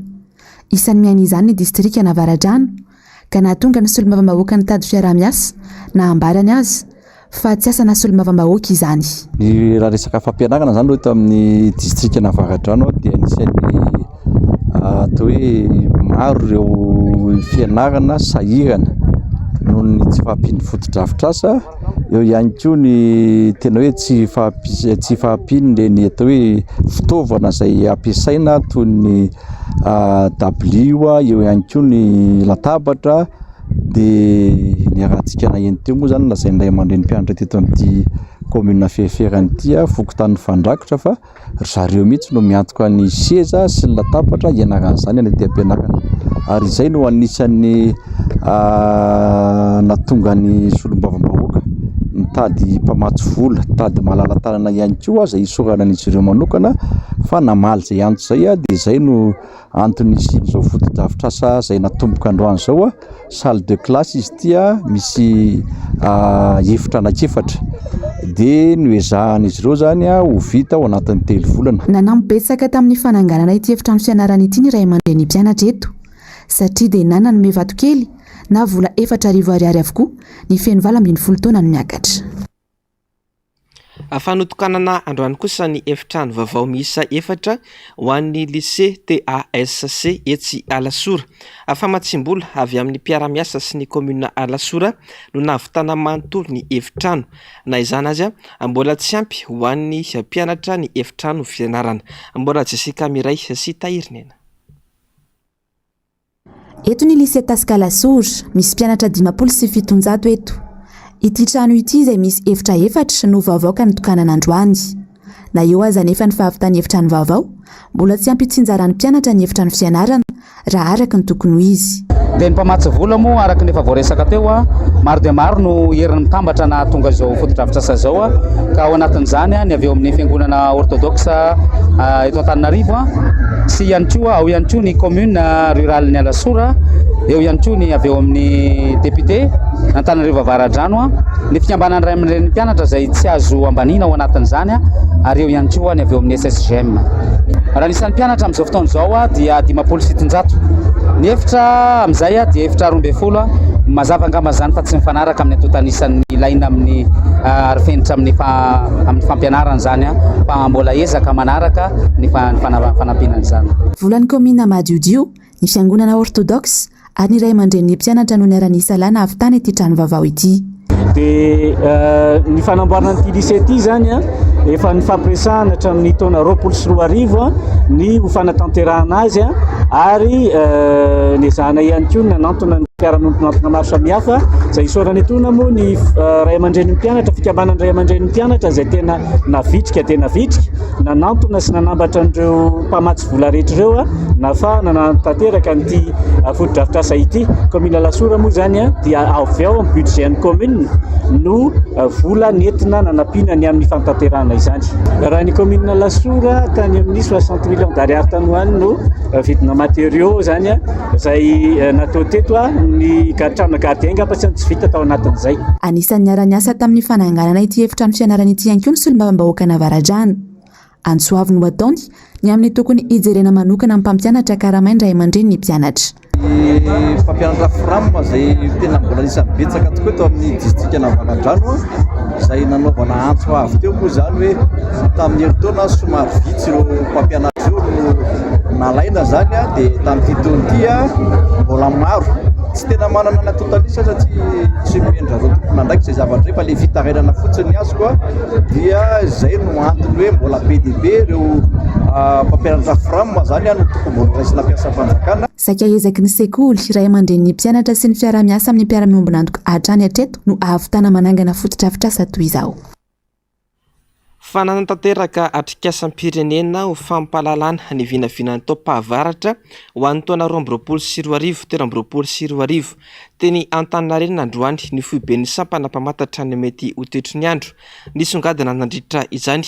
Isan'ny miaina izany ny distrika Navaradrano ka nahatonga ny solomavambahoaka ny tady fiara-miasa na ambarany azy fa tsy asa na solomavambahoaka izany. Ny raha resaka fampianarana zany eto amin'ny distrika Navaradrano dia anisan'ny atao hoe maro ireo fianarana sahirana noho ny tsy fahampiany foto-drafitr'asa. Eo ihany koa ny tena hoe tsy fahampiany ireny atao hoe fitaovana izay ampiasaina toy ny dabilio, eo ihany koa ny latabatra dia ny arahantsika naheno teo moa zany lazaindray aman-dren'ny mpianatra teto amin'ity commune fiaferany ity fokontany Fandrakotra fa zareo mihitsy no miantoka ny seza sy ny latabatra ianaran'izany any aty am-pianarana ary izay no anisan'ny natonga ny solombavam-bahoaka nitady mpamatsy vola, tady malala-tanana ihany koa izay isorana an'izy ireo manokana fa namaly izay antso izay dia izay no antony isin'izao foto-drafitr'asa izay natomboka androany izao salle de classe izy ity misy efitra anankiefatra dia noezahan'izy ireo zany ho vita ao anatin'ny 3 volana. Nanampibetsaka tamin'ny fananganana ity efitrano fianarana ity ny ray aman-dren'ny mpianatra eto satria dia na nanome vato kely na vola 4,000 ariary avokoa ny feno 12 taona no miakatra. fanotokanana androany kosa ny efitrano vaovao miisa efatra ho an'ny lycée TASC etsy Alasora. Famatsimbola avy amin'ny mpiara-miasa sy ny commune Alasora no navitana manontolo ny efitrano. Na izany azy mbola tsy ampy ho an'ny mpianatra ny efitrano fianarana. Mbola Jessica Miray sy Tahirnena. Eto ny lycée Taskalasora misy mpianatra 570 eto. Ity trano ity izay misy efitra efatra no vaovao ka nitokanana androany. Na eo aza nefa ny fahavitany efitrano vaovao, mbola tsy ampy tsinjaran'ny mpianatra ny efitrano fianarana raha araka ny tokony ho izy. Dia ny mpamatsy vola moa araka ny efa voaresaka teo maro dia maro no herin'ny mitambatra na tonga izao fotodrafitrasa zao ka ao anatin'izany ny avy eo amin'ny fiangonana orthodoxa eto Antananarivo sy ihany koa ao ihany koa ny commune rurale ny Alasora, eo ihany koa ny avy eo amin'ny député Antananarivo Avaradrano ny fikambanana iray amin'ireny mpianatra izay tsy azo ambanina ao anatin'izany ary eo ihany koa ny avy eo amin'ny SSGM. Raha nisan'ny mpianatra amin'izao fotoana izao dia 570. Ny efitra amin'izay dia efitra 12 mazava angamba izany fa tsy mifanaraka amin'ny atotanisan'ny ilaina amin'ny arifenitra amin'ny fampianarana izany fa mbola ezaka manaraka ny fanampiana izany. Volan'ny commune Madiodio ny fiangonana orthodoxe ary ny ray aman-dren'ny mpianatra no niarana lana avitany ity trano vaovao ity. Dia ny fanamboarana ity lycée ity zany efa nifampiresahana hatramin'ny taona 2024 ny ho fanatanterahana azy ary nezahana ihany koa nanantona ny mpiara-nontonantona maro samihafa izay isaorany etona moa ny ray aman-dren'ny mpianatra, fikambanany ray aman-dren'ny mpianatra izay tena navitrika nanantona sy nanambatra an'ireo mpamatsy vola rehetra ireo nafahana nanatanteraka n'ity fotodrafitrasa ity. Commune Alasora moa zany dia avy ao amin'ny budgetn'ny commune no vola nentina nanampiana ny amin'ny fantanterahana izany. Raha ny commune Alasora tany amin'ny 60 millions d'ariary tany ho any no vidina matériaux zany izay natao teto ny trano gadienga fa tsy vita tao anatin'izay. Anisan'ny niara-niasa tamin'ny fananganana ity efitrano fianarana ity ihany koa ny solombavambahoaka Avaradrano. Antsoavy no ataony ny amin'ny tokony hijerena manokana amin'ny mpampianatra karamainy ray aman-dreny ny mpianatra. Mpampianatra Fram izay tena mbola isan'ny betsaka tokoa eto amin'ny district Avaradrano izay nanaovana Antsoavy teo moa izany hoe tamin'ny herintaona somary vitsy ireo mpampianatra io no nalaina zany dia tamin'ity taona ity mbola maro. Tsy tena manana na totalisa satria tsy mendra reo tompona ndraiky izay zavatra fa le fitarainana fotsiny azoko dia izay no antony hoe mbola be dia be ireo mpampianatra Fram zany no tokony mbola raisina mpiasam-panjakana. Saika ezaky ny sekoly ray aman-dren'ny mpianatra sy ny fiara-miasa amin'ny mpiara-miombona antoka hatrany hatreto no ahavitana manangana fotodrafitrasa toy izao. Fananatanteraka atrikasam-pirenena ho fampalalana ny vinavinan'ny taom-pahavaratra ho an'ny taona 2024 teo 2024 teny Antaninarenina androany ny foiben'ny sampana mpamantatra ny mety ho tetro ny andro. Nisongadina nandritra izany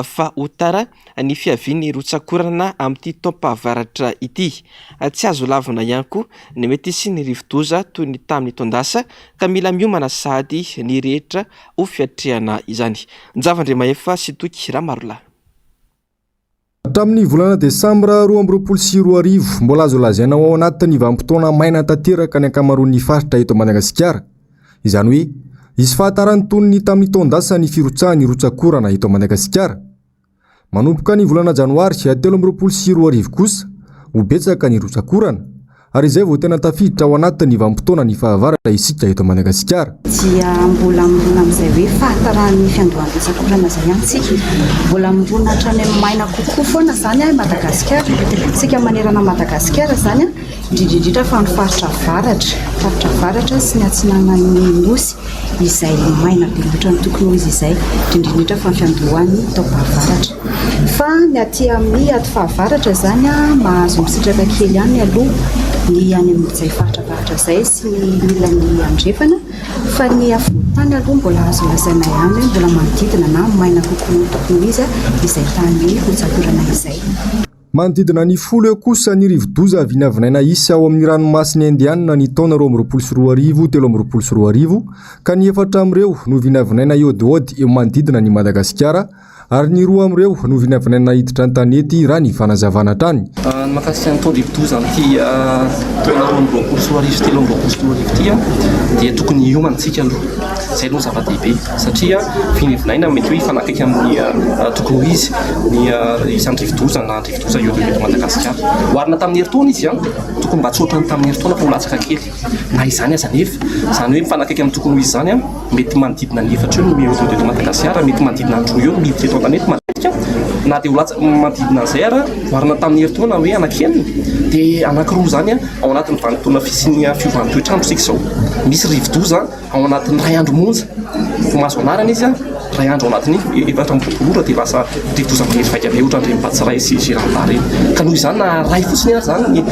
fa ho tara ny fiaviany rotsakorana amin'ity taom-pahavaratra ity. Tsy azo lavina ihany koa ny mety sy ny rivodoza toy ny tamin'ny tondasa ka mila miomana sady ny rehetra ho fiatrehana izany. Njavandre Maefa sy Toky Ramarola. Tamin'ny volana Desambra 2024 mbola azo lazaina ao anatin'ny vanim-potoana maina tanteraka ny ankamaroan'ny faritra eto Madagasikara. Izany hoe isy fahatarany tonony tamin'ny taondasa ny firotsahany rotsakorana eto Madagasikara. Manomboka ny volana Janoary 2024 kosa ho betsaka ny rotsakorana ary izay vao tena tafiditra ao anatin'ny vanim-potoana ny fahavaratra isika eto Madagasikara. Dia mbola mirona amin'izay hoe fahatarany fiandohan'ny rotsakorana izay ihany tsika. Mbola mirona hatrany amin'ny maina kokoa foana zany Madagasikara. Sika manerana Madagasikara zany indrindrindrindra fa ny faritra avaratra sy ny atsinanan'ny nosy izay maina be loatra ny tokony ho izy izay indrindrindrindra fa ny fiandohan'ny taom-pahavaratra. Fa ny aty amin'ny aty fahavaratra zany mahazo misitraka kely ihany aloha ny any amin'izay faritra izay sy ny mila ny andrefana fa ny afovoantany aloha mbola azo lazaina ihany mbola manodidina na maina kokoa tokony izy izay tany rotsakorana izay. Manodidina ny folo eo kosa ny rivodoza vinavinaina isa ao amin'ny ranomasina Indiana ny taona 2024 telo 2024 ka ny efatra amin'ireo no vinavinaina iodiody eo manodidina ny Madagasikara ary ny roa amin'ireo no vinavinaina hiditra ny tanety raha ny fanazavana tany. Ny makasika ny taon-drivodoza amin'ity taona 2024 telo 2024 ity dia tokony hiomantsika aloha zay aloha zava-dehibe satria vinavinaina mety hoe fanakaiky amin'ny tokony izy ny isan'ny rivodoza na rivodoza eo eto Madagasikara oharina tamin'ny herintaona izy tokony mba tsotrany tamin'ny herintaona fa holatsaka kely na izany aza nefa zany hoe mifanakaiky amin'ny tokony izy zany mety manodidina ny efatra eo no eto Madagasikara mety manodidina ny 3 eo miditra eto an-tanety matetika na dia holatsa manodidina an'izay ara oharina tamin'ny herintaona hoe anankenina dia anankiroa zany ao anatin'ny vanim-potoana fisiany fiovan'ny toetrandro sika izao misy rivodoza ao anatin'ny ray andro monja mahazo anarana izy ray andro ao anatin'ny efatra mipokolora dia lasa rivodoza maniry vaika be ohatra ny Mbatsiray sy Giranda reny ka noho izany na ray fotsiny ary zany ny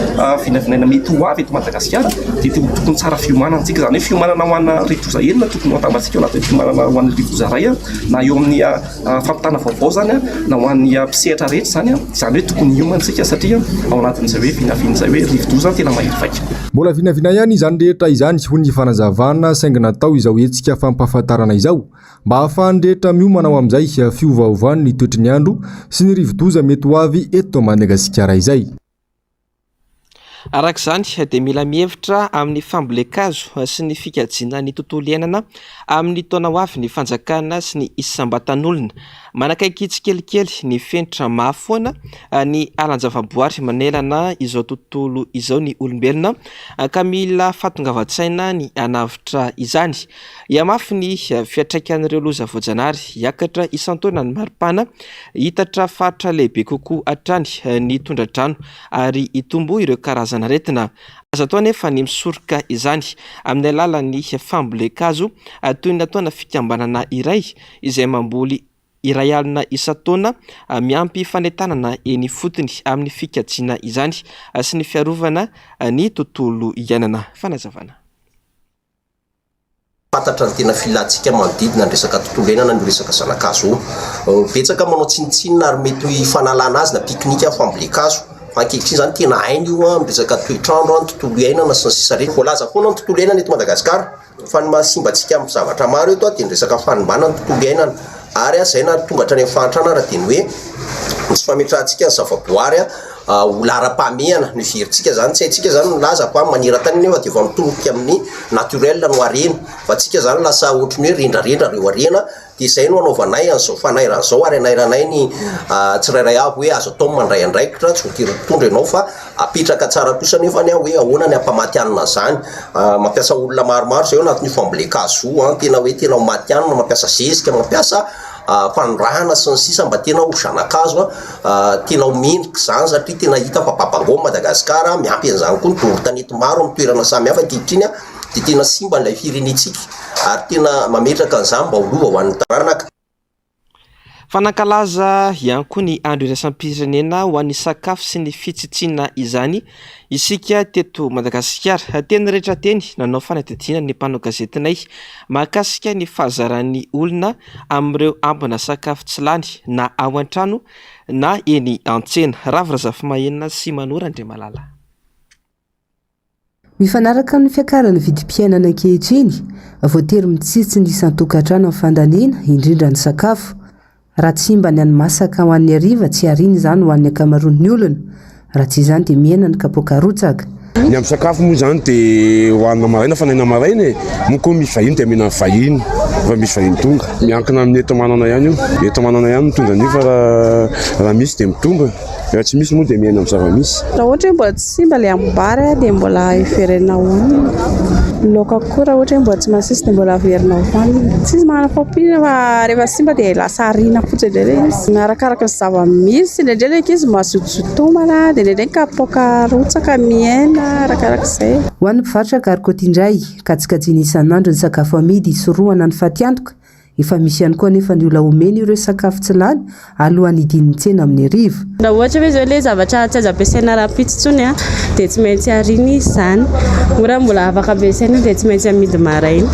vinavinaina mety ho avy eto Madagasikara dia tokony tsara fiomanana antsika zany hoe fiomanana ho anna rivodoza enina tokony ho atambatsika eo anatin'ny fiomanana ho an'ny rivodoza ray na eo amin'ny fampitana vaovao zany na ho an'ny mpisehatra rehetra zany hoe tokony hiomantsika satria ao anatin'izay hoe vinavin'izay hoe rivodoza tena mahery vaika. Mbola vinavina ihany izany rehetra izany ho ny fanazavana saingy natao izao hetsika fampahafantarana izao mba ahafahany rehetra miomana ao amin'izay fiovaovany ny toetry ny andro sy ny rivodoza mety ho avy eto Madagasikara izay. Arak'izany dia mila mihevitra amin'ny fambolekazo sy ny fikajiana ny tontolo iainana amin'ny taona ho avy ny fanjakana sy ny isam-batan'olona manakaiky tsikelikely ny fenitra mahafoana ny alan-javaboary manelana izao tontolo izao ny olombelona ka mila fahatongavan-tsaina ny hanavitra izany iamafy ny fiatraikan'ireo loza voajanary hiakatra isan-taona ny maripana hitatra faritra lehibe kokoa hatrany ny tondra-drano ary hitombo ireo karazana aretina azo atao nefa ny misoroka izany amin'ny alalan'ny fambolekazo toy ny ataona fikambanana iray izay mamboly iray alina isa-taona miampy fanentanana eny fotony amin'ny fikajiana izany sy ny fiarovana ny tontolo iainana. Fanazavana fantatra ny tena filatsika manodidina ny resaka tontolo iainana ny resaka zanakazo betsaka manao tsinitsinina ary mety fanalana azy na piknika fambolekazo ankehitriny zany tena hainy io amin'ny resaka toetrandro tontolo iainana sy ny sisa rehetra voalaza foana ny tontolo iainana eto Madagasikara fa ny mahasimbatsika amin'ny zavatra maro eto dia ny resaka fanombanana ny tontolo iainana ary zay na tonga hatrany amin'ny fahantrana raha dia ny hoe misy fametrahantsika ny zavaboary ho lara-pahamehana ny veritsika zany tsy haintsika zany milaza fa manera-tany nefa dia efa mitomboka amin'ny naturel no harena fa tsika zany lasa ohatrany hoe rendrarendra reo harena dia izay no anaovanay an'izao fanairan'izao ary anairanay ny tsirairay avy hoe azo atao mandray andraikitra tsy voatery mpitondra ianao fa apetraka tsara kosa nefa ny hoe ahoana ny ampamatianina zany mampiasa olona maromaro zay eo anatin'ny fambolekazo tena hoe tena ho matianina mampiasa zezika mampiasa fanondrahana sy ny sisa mba tena ho zanakazo tena ho mendrika zany satria tena hita fa babango Madagasikara miampy an'izany koa ny doro-tanety maro amin'ny toerana samy hafa ankehitriny dia tena simba n'ilay firenetsika ary tena mametraka an'izany mba ho lova ho an'ny taranaka. Fanankalaza ihany koa ny andro iraisam-pirenena ho an'ny sakafo sy ny fitsitsina izany isika teto Madagasikara teny rehetra teny nanao fanadihadiana ny mpanao gazetinay mahakasika ny fahazaran'ny olona amin'ireo ambina sakafo tsy lany na ao an-trano na eny an-tsena. Ravirazafi mahenina sy Manora Andriamalala. Mifanaraka amin'ny fiakaran'ny vidim-piainana ankehitriny voatery mitsitsy ny isan-tokantrano amin'ny fandanena indrindra ny sakafo raha tsy mba ny hani-masaka ho an'ny hariva tsy hariny izany ho an'ny ankamaroan'ny olona raha tsy izany dia miaina ny kapoaka rotsaka. Ny amin'ny sakafo moa izany dia hohanina maraina fanaina maraina moa koa misy vahiny dia amena vahiny fa misy vahiny tonga miankina amin'ny ento-manana ihany io ento-manana ihany mitondra an'io fa raha misy dia mitomba raha tsy misy moa dia miaina amin'ny zava-misy. Raha ohatra hoe mbola tsy simba ilay ambary dia mbola iverena hoanina laoka koa raha ohatra hoe mbola tsy masisy dia mbola averina hoanina tsy izy manana fampiana fa rehefa simba dia lasa harina fotsiny indrindra izy arakaraka ny zava-misy indraindray izy mazototomana dia indraindray kapoaka rotsaka miaina arakarak'izay. Ho an'ny mpivarotra garikôty indray kajikajiana isan'andro ny sakafo amidy isorohana ny fatiantoka efa misy ihany koa nefa ny olona omeny ireo sakafo tsy lany alohan'ny hidinin'ny tsena amin'ny hariva. Raha ohatra hoe izao ilay zavatra tsy azo ampiasaina raha-pitsotsony dia tsy maintsy harina izy izany. Raha mbola afaka ampiasaina dia tsy maintsy amidy maraina.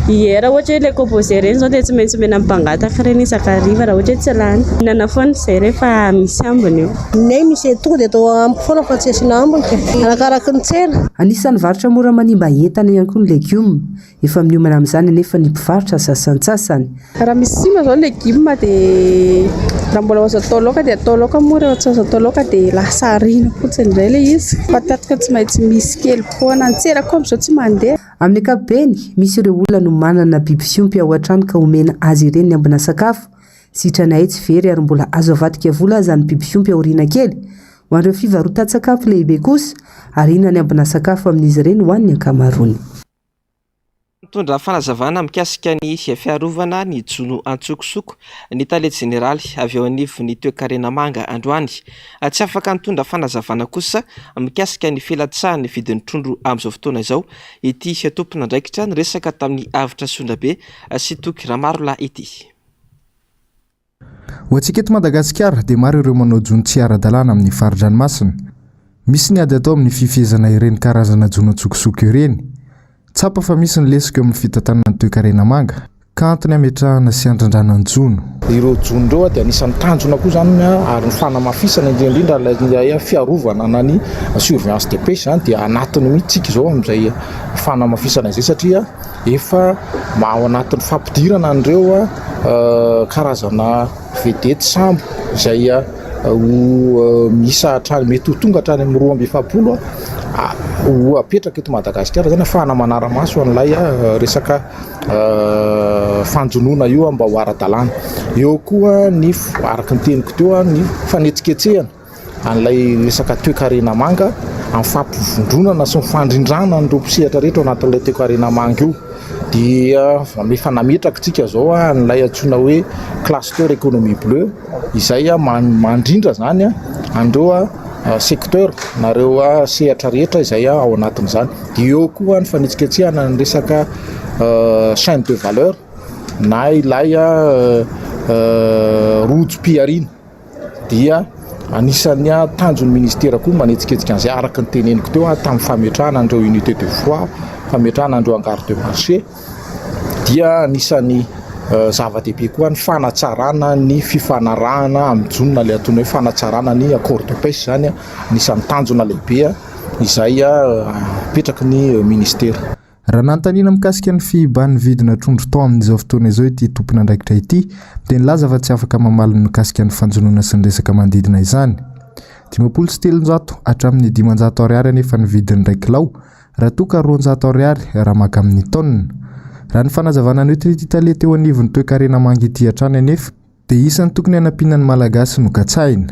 Raha ohatra hoe ilay composé ireny izao dia tsy maintsy omena mpangataka ireny isakariva raha ohatra hoe tsy lany. Hinana foana izay rehefa misy ambiny eo. Nay misy tonga dia atao ampy foana fa tsy asiana ambiny arakaraka ny tsena. Anisan'ny varotra mora manimba entana ihany koa ny legioma efa miomana amin'izany nefa ny mpivarotra sasantsasany. Raha misy simba izao legioma dia raha mbola azo atao laoka dia atao laoka moa rehefa tsy azo atao laoka dia lasa harina fotsiny indray ilay izy. Fa tatika tsy maintsy misy kely foana ny tsena koa amin'izao tsy mandeha. amin'ny ankapobeny misy ireo olona no manana biby fiompy ao an-trano ka omena azy ireny ny ambina sakafo sitranay tsy very ary mbola azo avadika vola zany biby fiompy aoriana kely ho an'ireo fivarotan-tsakafo lehibe kosa ary inona ny ambina sakafo amin'izy ireny ho an'ny ankamarony. Mitondra fanazavana mikasika ny fiarovana ny jono antsokosoko ny talety generaly avy eo anivon'ny toe-karena manga androany. Tsy afaka nitondra fanazavana kosa mikasika ny felatsahan'ny vidin'ny trondro amin'izao fotoana izao ity tompona andraikitra ny resaka tamin'ny avitra Sondrabe sy Toky Ramarola ity. Ho antsika eto Madagasikara dia maro ireo manao jono tsy ara-dalàna amin'ny fari-dranomasina. Misy ny ady atao amin'ny fifehezana ireny karazana jono antsokosoko ireny. Tsapa fa misy ny lesika eo amin'ny fitantanana ny toe-karena manga ka antony ametrahana sy andrandrana ny jono. Ireo jono ireo dia anisan'ny tanjona koa zany ary ny fanamafisana indrindra ilay fiarovana na ny surveillance de pêche zany dia anatiny mihitsika izao amin'izay fanamafisana izay satria efa ao anatin'ny fampidirana an'ireo karazana vedety sambo izay misa hatrany mety ho tonga hatrany amin'ny 270 ho apetraka eto Madagasikara zany ahafahana manara-maso an'ilay resaka fanjonoana io mba ho ara-dalàna. Eo koa ny araka ny teniko teo ny fanetsiketsehana an'ilay resaka toe-karena manga amin'ny fampivondronana sy ny fandrindrana n'ireo mpisehatra rehetra ao anatin'ilay toe-karena manga io. Dia efa nametraka tsika zao an'ilay antsoina hoe cluster économie bleue izay mandrindra zany andreo secteur nareo sehatra rehetra izay ao anatin'izany. Dia eo koa ny fanetsiketsehana ny resaka chaîne de valeur na ilay rojo-piariana dia anisan'ny tanjon'ny ministera koa manetsiketsika an'izay araka ny teneniko teo tamin'ny fametrahana andreo unité de foi fametrahana andreo engare de marché dia anisan'ny zava-dehibe koa ny fanatsarana ny fifanarahana amin'ny jonona ilay atao hoe fanatsarana ny accord de pêche zany anisan'ny tanjona lehibe izay apetraky ny ministera. Raha nanontaniana mikasika ny fihiban'ny vidina trondro tao amin'izao fotoana izao ity tompona andraikitra ity dia nilaza fa tsy afaka mamaly ny mikasika ny fanjonoana sy ny resaka manodidina izany. 700 hatramin'ny 500 ariary anefa ny vidin'ny 1 kilao raha toka 200 ariary raha maka amin'ny tonne. Raha ny fanazavana an'io ity talety teo anivon'ny toe-karena manga ity hatrany anefa dia isan'ny tokony hanampiana ny malagasy no katsaina.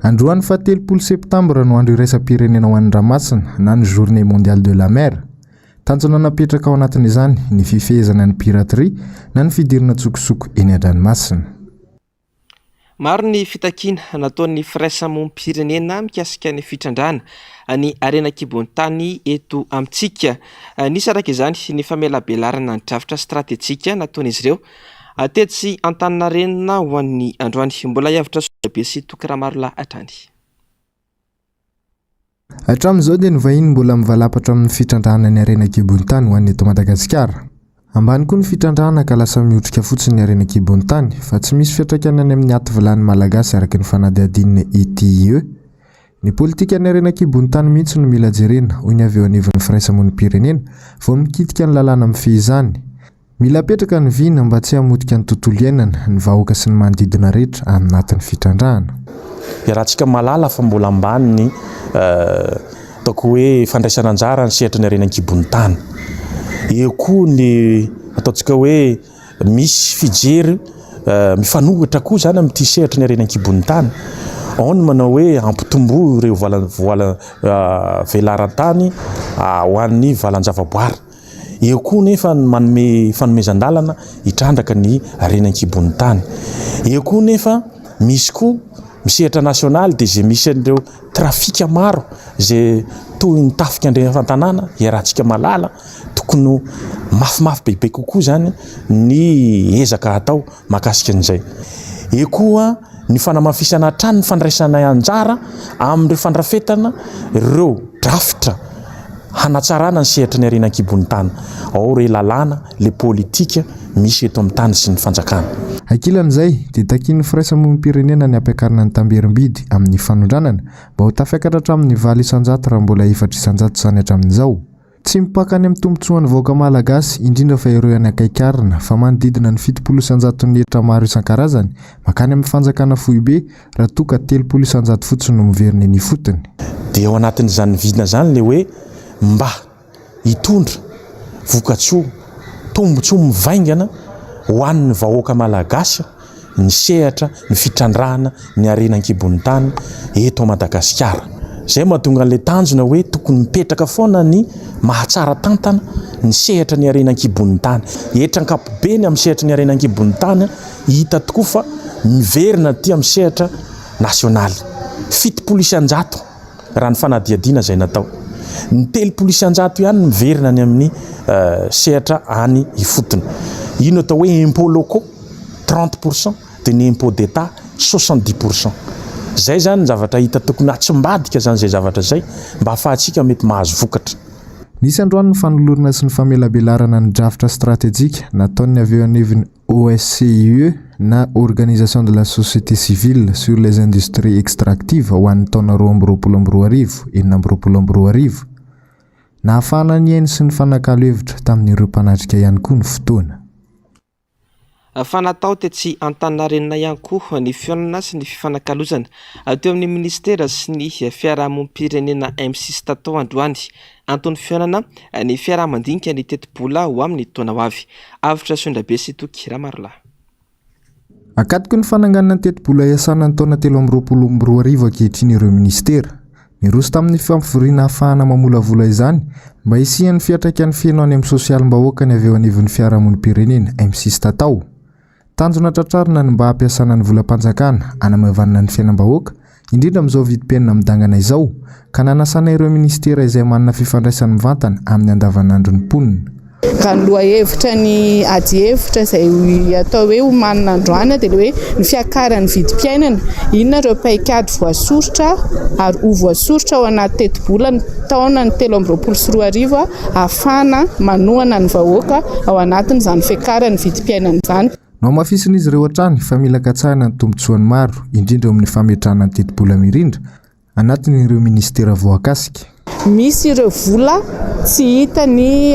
Androany fa 30 septambra no andro iraisam-pirenena ho an'ny ranomasina na ny journée mondiale de la mer. Tanjona napetraka ao anatin'izany ny fifehezana ny piraterie na ny fidirana tsokosoko eny an-dranomasina. Maro ny fitakiana nataon'ny firaisamonim-pirenena mikasika ny fitrandrana ny arena kibon'ny tany eto amintsika. Nisy araka izany ny famelabelarana ny drafitra stratéjika nataon'izy ireo tetsy Antaninarenina ho an'ny androany. Mbola hiavitra Sondrabe sy Toky Ramarola hatrany. Hatramin'izao dia ny vahiny mbola mivalapatra amin'ny fitrandrana ny arena kibon'ny tany ho an'ny eto Madagasikara. Ambany koa ny fitrandrana ka lasa mihotrika fotsiny ny arena kibon'ny tany fa tsy misy fiantraikana any amin'ny aty vilany malagasy araka ny fanadihadin'ny ITIE. Ny politika ny arena kibon'ny tany mihitsy no mila jerena hoy ny avy eo anivon'ny firaisamonim-pirenena vao mikitika ny lalàna amin'ny fehizany. Mila apetraka ny vina mba tsy hamotika ny tontolo iainana ny vahoaka sy ny manodidina rehetra amin'ny atin'ny fitrandrana. Rahantsika malala fa mbola ambany ny ataoko hoe fandraisana anjara ny sehatra ny arena kibon'ny tany. Eo koa ny ataontsika hoe misy fijery mifanohitra koa zany amin'ity sehatra ny arena kibon'ny tany. Ao ny manao hoe ampitombo ireo voala velaran-tany ho an'ny valan-javaboary. Eo koa nefa manome fanomezan-dalana hitrandraka ny arena kibon'ny tany. Eo koa nefa misy koa misehatra nasionaly dia izay misy an'ireo trafika maro izay toy ny tafika andrefantanàna iarahantsika malala tokony mafimafy bebe kokoa zany ny ezaka atao mahakasika an'izay. Eo koa ny fanamafisana trano ny fandraisana anjara amin'ireo fandrafetana ireo drafitra hanatsarana ny sehatra ny arena kibon'ny tany. Ao re lalàna, le politika misy eto amin'ny tany sy ny fanjakana. Ankilan'izay dia takian'ny firaisamonim-pirenena ny ampiakarana ny tamberim-bidy amin'ny fanondranana mba ho tafiakatra hatramin'ny 900 raha mbola 400 izany hatramin'izao. Tsy mipaka any amin'ny tombotsoan'ny vahoaka malagasy indrindra fa ireo any akaikarina fa manodidina ny 700 ny hetra maro isan-karazany makany amin'ny fanjakana foibe raha toka 300 fotsiny no miverina ny fotony. Dia ao anatin'izany vidina zany le hoe mba hitondra vokatsoa tombotsoa mivaingana ho an'ny vahoaka malagasy ny sehatra ny fitrandrahana ny arenan-kibon'ny tany eto Madagasikara. Zay mahatonga an'ilay tanjona hoe tokony mipetraka foana ny mahatsara tantana ny sehatra ny arenan-kibon'ny tany. Etran-kapobeny amin'ny sehatra ny arenan-kibon'ny tany hita tokoa fa miverina ty amin'ny sehatra nasionaly. 7 isan-jato raha ny fanadihadiana izay natao. Ny 3 isan-jato ihany miverina ny amin'ny sehatra any ifotony. Ino atao hoe impôt locaux 30% dia ny impôt d'état 70%. Zay zany zavatra hita tokony atsimbadika zany zay zavatra zay mba ahafahantsika mety mahazo vokatra. Nisy androany ny fanolorana sy ny famelabelarana ny drafitra stratégique nataony avy eo anivon'ny OSCE na Organisation de la Société Civile sur les Industries Extractives ho an'ny taona 2022 na ahafahana ny eny sy ny fanakalo hevitra tamin'ireo mpanatrika ihany koa ny fotoana. Fa natao tsy Antaninarenina ihany koa ny fihaonana sy ny fifanakalozana teo amin'ny ministera sy ny fiarahamonim-pirenena M6 tatao androany antony fihaonana ny fiarahamandinika ny tetibola ho amin'ny taona ho avy. Avitra Sondrabe sy Toky Ramarla. Akatoko ny fananganana ny tetibola iasana ny taona 2022 ankehitriny ireo ministera. Niroso tamin'ny fampivoriana ahafahana mamolavola izany mba hisian'ny fiatraikan'ny fiaino any amin'ny sosialim-bahoaka ny avy eo anivon'ny fiarahamonim-pirenena M6 tatao. Tanjona tratrarina ny mba hampiasana ny volam-panjakana hanamaivanana ny fiainam-bahoaka indrindra amin'izao vidim-piainana midangana izao ka nanasana ireo ministera izay manana fifandraisany mivantana amin'ny andavanandro ny mponina. Raha ny lohahevitra ny ady-hevitra izay atao hoe homanina androany dia hoe ny fiakaran'ny vidim-piainana inona ireo paikady voasoritra ary ho voasoritra ao anaty tetibola ny taona ny 2023 ahafahana manohana ny vahoaka ao anatin'izany fiakaran'ny vidim-piainana izany. No mafisin'izy ireo hatrany fa mila katsahana ny tombotsoany maro indrindra amin'ny fametrahana ny tetibola mirindra anatin'ireo ministera voakasika. Misy ireo vola tsy hita ny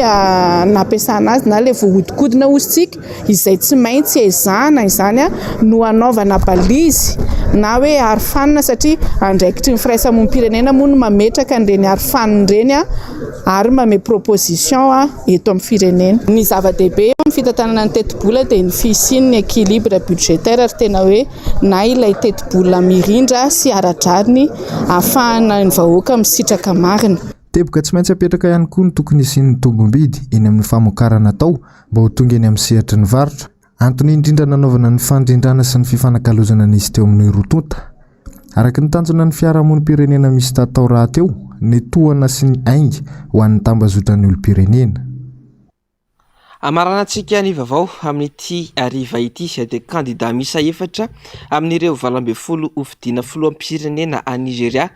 nampiasana azy na ilay voahodinkodina ozintsika izay tsy maintsy ezahana izany no anaovana balizy na hoe arofanina satria andraikitry ny firaisamonim-pirenena moa no mametraka an'ireny arofanina ireny ary mame proposition eto amin'ny firenena. Ny zava-dehibe amin'ny fitantanana ny tetibola dia ny fisiany ny équilibre budgétaire ary tena hoe na ilay tetibola mirindra sy aradrariny ahafahana ny vahoaka misitraka marina. Teboka tsy maintsy apetraka ihany koa ny tokony isian'ny tombom-bidy eny amin'ny famokarana tao mba ho tonga eny amin'ny sehatry ny varotra. Antony indrindra nanaovana ny fandrindrana sy ny fifanakalozana nisy teo amin'ny rotonta. Araka ny tanjona ny fiarahamonim-pirenena misy tatao raha teo ny tohana sy ny aingy ho an'ny tambazotran'ny olom-pirenena. Amaranantsika ny vaovao amin'ity ariva ity dia kandida misa 4 amin'ireo 20 ofidiana filoham-pirenena a Nigeria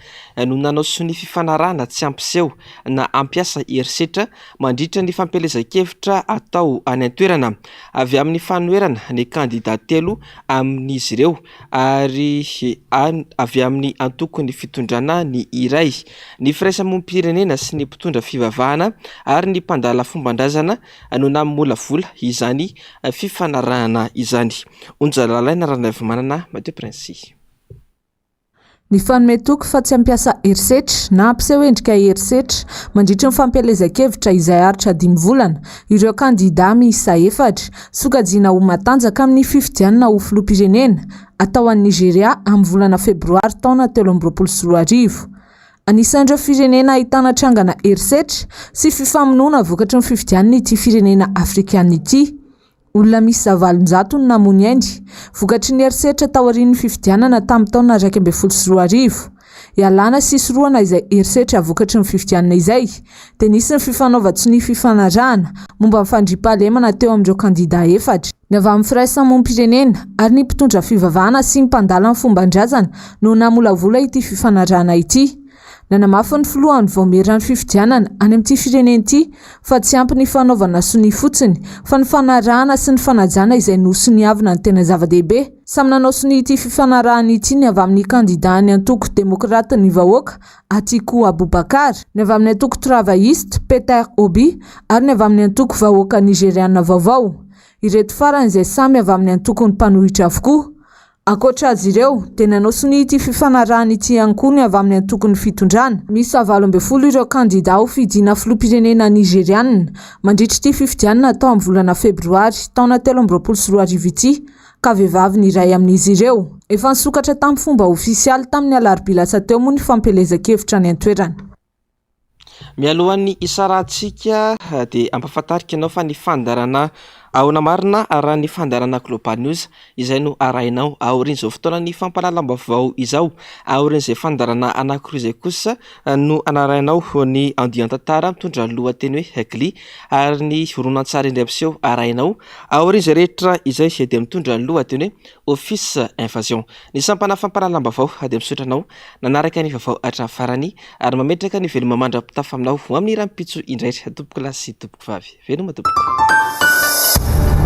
no nanao sony fifanarahana tsy ampiseho na ampiasa herisetra mandritra ny fampelezan-kevitra atao any an-toerana. Avy amin'ny fanoherana ny kandida 3 amin'izy ireo ary avy amin'ny antokony fitondrana ny iray ny firaisamonim-pirenena sy ny mpitondra fivavahana ary ny mpandala fombandrazana no mola vola izany fifanarahana izany. Onjalalaina ranavy manana Mathieu Prince. Ny fanome toky fa tsy ampiasa herisetra na ampiseho endrika herisetra mandritra ny fampelezan-kevitra izay aritra 5 volana ireo kandida miisa 4 sokajiana ho matanjaka amin'ny fifidianana ho filoham-pirenena atao an'i Nigeria amin'ny volana febroary taona 2023. Anisan'ireo firenena ahitana trangana herisetra sy fifamonoana vokatry ny fifidianana ity firenena afrikana ity. Olona misy 700 no namony ainy vokatry ny herisetra taorian'ny fifidianana tamin'ny taona 2022. Ialana sy soroana izay herisetra vokatry ny fifidianana izay dia nisy ny fifanaova-tsony fifanarahana momba ny fandriam-pahalemana teo amin'ireo kandida 4. Ny avy amin'ny firaisamonim-pirenena ary ny mpitondra fivavahana sy ny mpandala ny fomban-drazana no namolavola ity fifanarahana ity. Nanamafy ny filohan'ny voamerana fifidianana any amin'ity firenena ity fa tsy ampy ny fanaovana sony fotsiny fa ny fanarahana sy ny fanajana izay no soniavina ny tena zava-dehibe. Samy nanao sony ity fifanarahana ity ny avy amin'ny kandida ny antoko demokrata ny vahoaka Atiku Abubakar, ny avy amin'ny antoko travailliste Peter Obi ary ny avy amin'ny antoko vahoaka nigeriana vaovao. Ireto farany izay samy avy amin'ny antoko ny mpanohitra avokoa. Ankoatra azy ireo, tena nanao sony ity fifanarahana ity ihany koa ny avy amin'ny antokony fitondrana. Misy 70 ireo kandida ho fidiana filoham-pirenena nigeriana mandritra ity fifidianana tao amin'ny volana febroary taona 2024 ity, ka vehivavy ny iray amin'izy ireo. Efa nisokatra tamin'ny fomba ofisialy tamin'ny alarobia lasa teo moa ny fampelezan-kevitra ny antoerana. Mialohan'ny isarahantsika dia ampahafantarika ianao fa ny fandarana ahona marina raha ny fandarana Global News izay no arahinao aorian'izao fotoana ny fampalalam-baovao izao. Aorian'izay fandarana anankiroa izay kosa no anarahinao ny andian-tantara mitondra lohateny hoe Hegli ary ny horonan-tsary indray ampiseho arahinao aorian'izay rehetra izay dia mitondra lohateny hoe Office Invasion. Ny sampana fampalalam-baovao dia misotranao nanaraka ny vaovao hatramin'ny farany ary mametraka ny veloma mandra-pitafa aminao amin'ny rampitso indray tompoko lahy sy tompoko vavy. Veloma tompoko.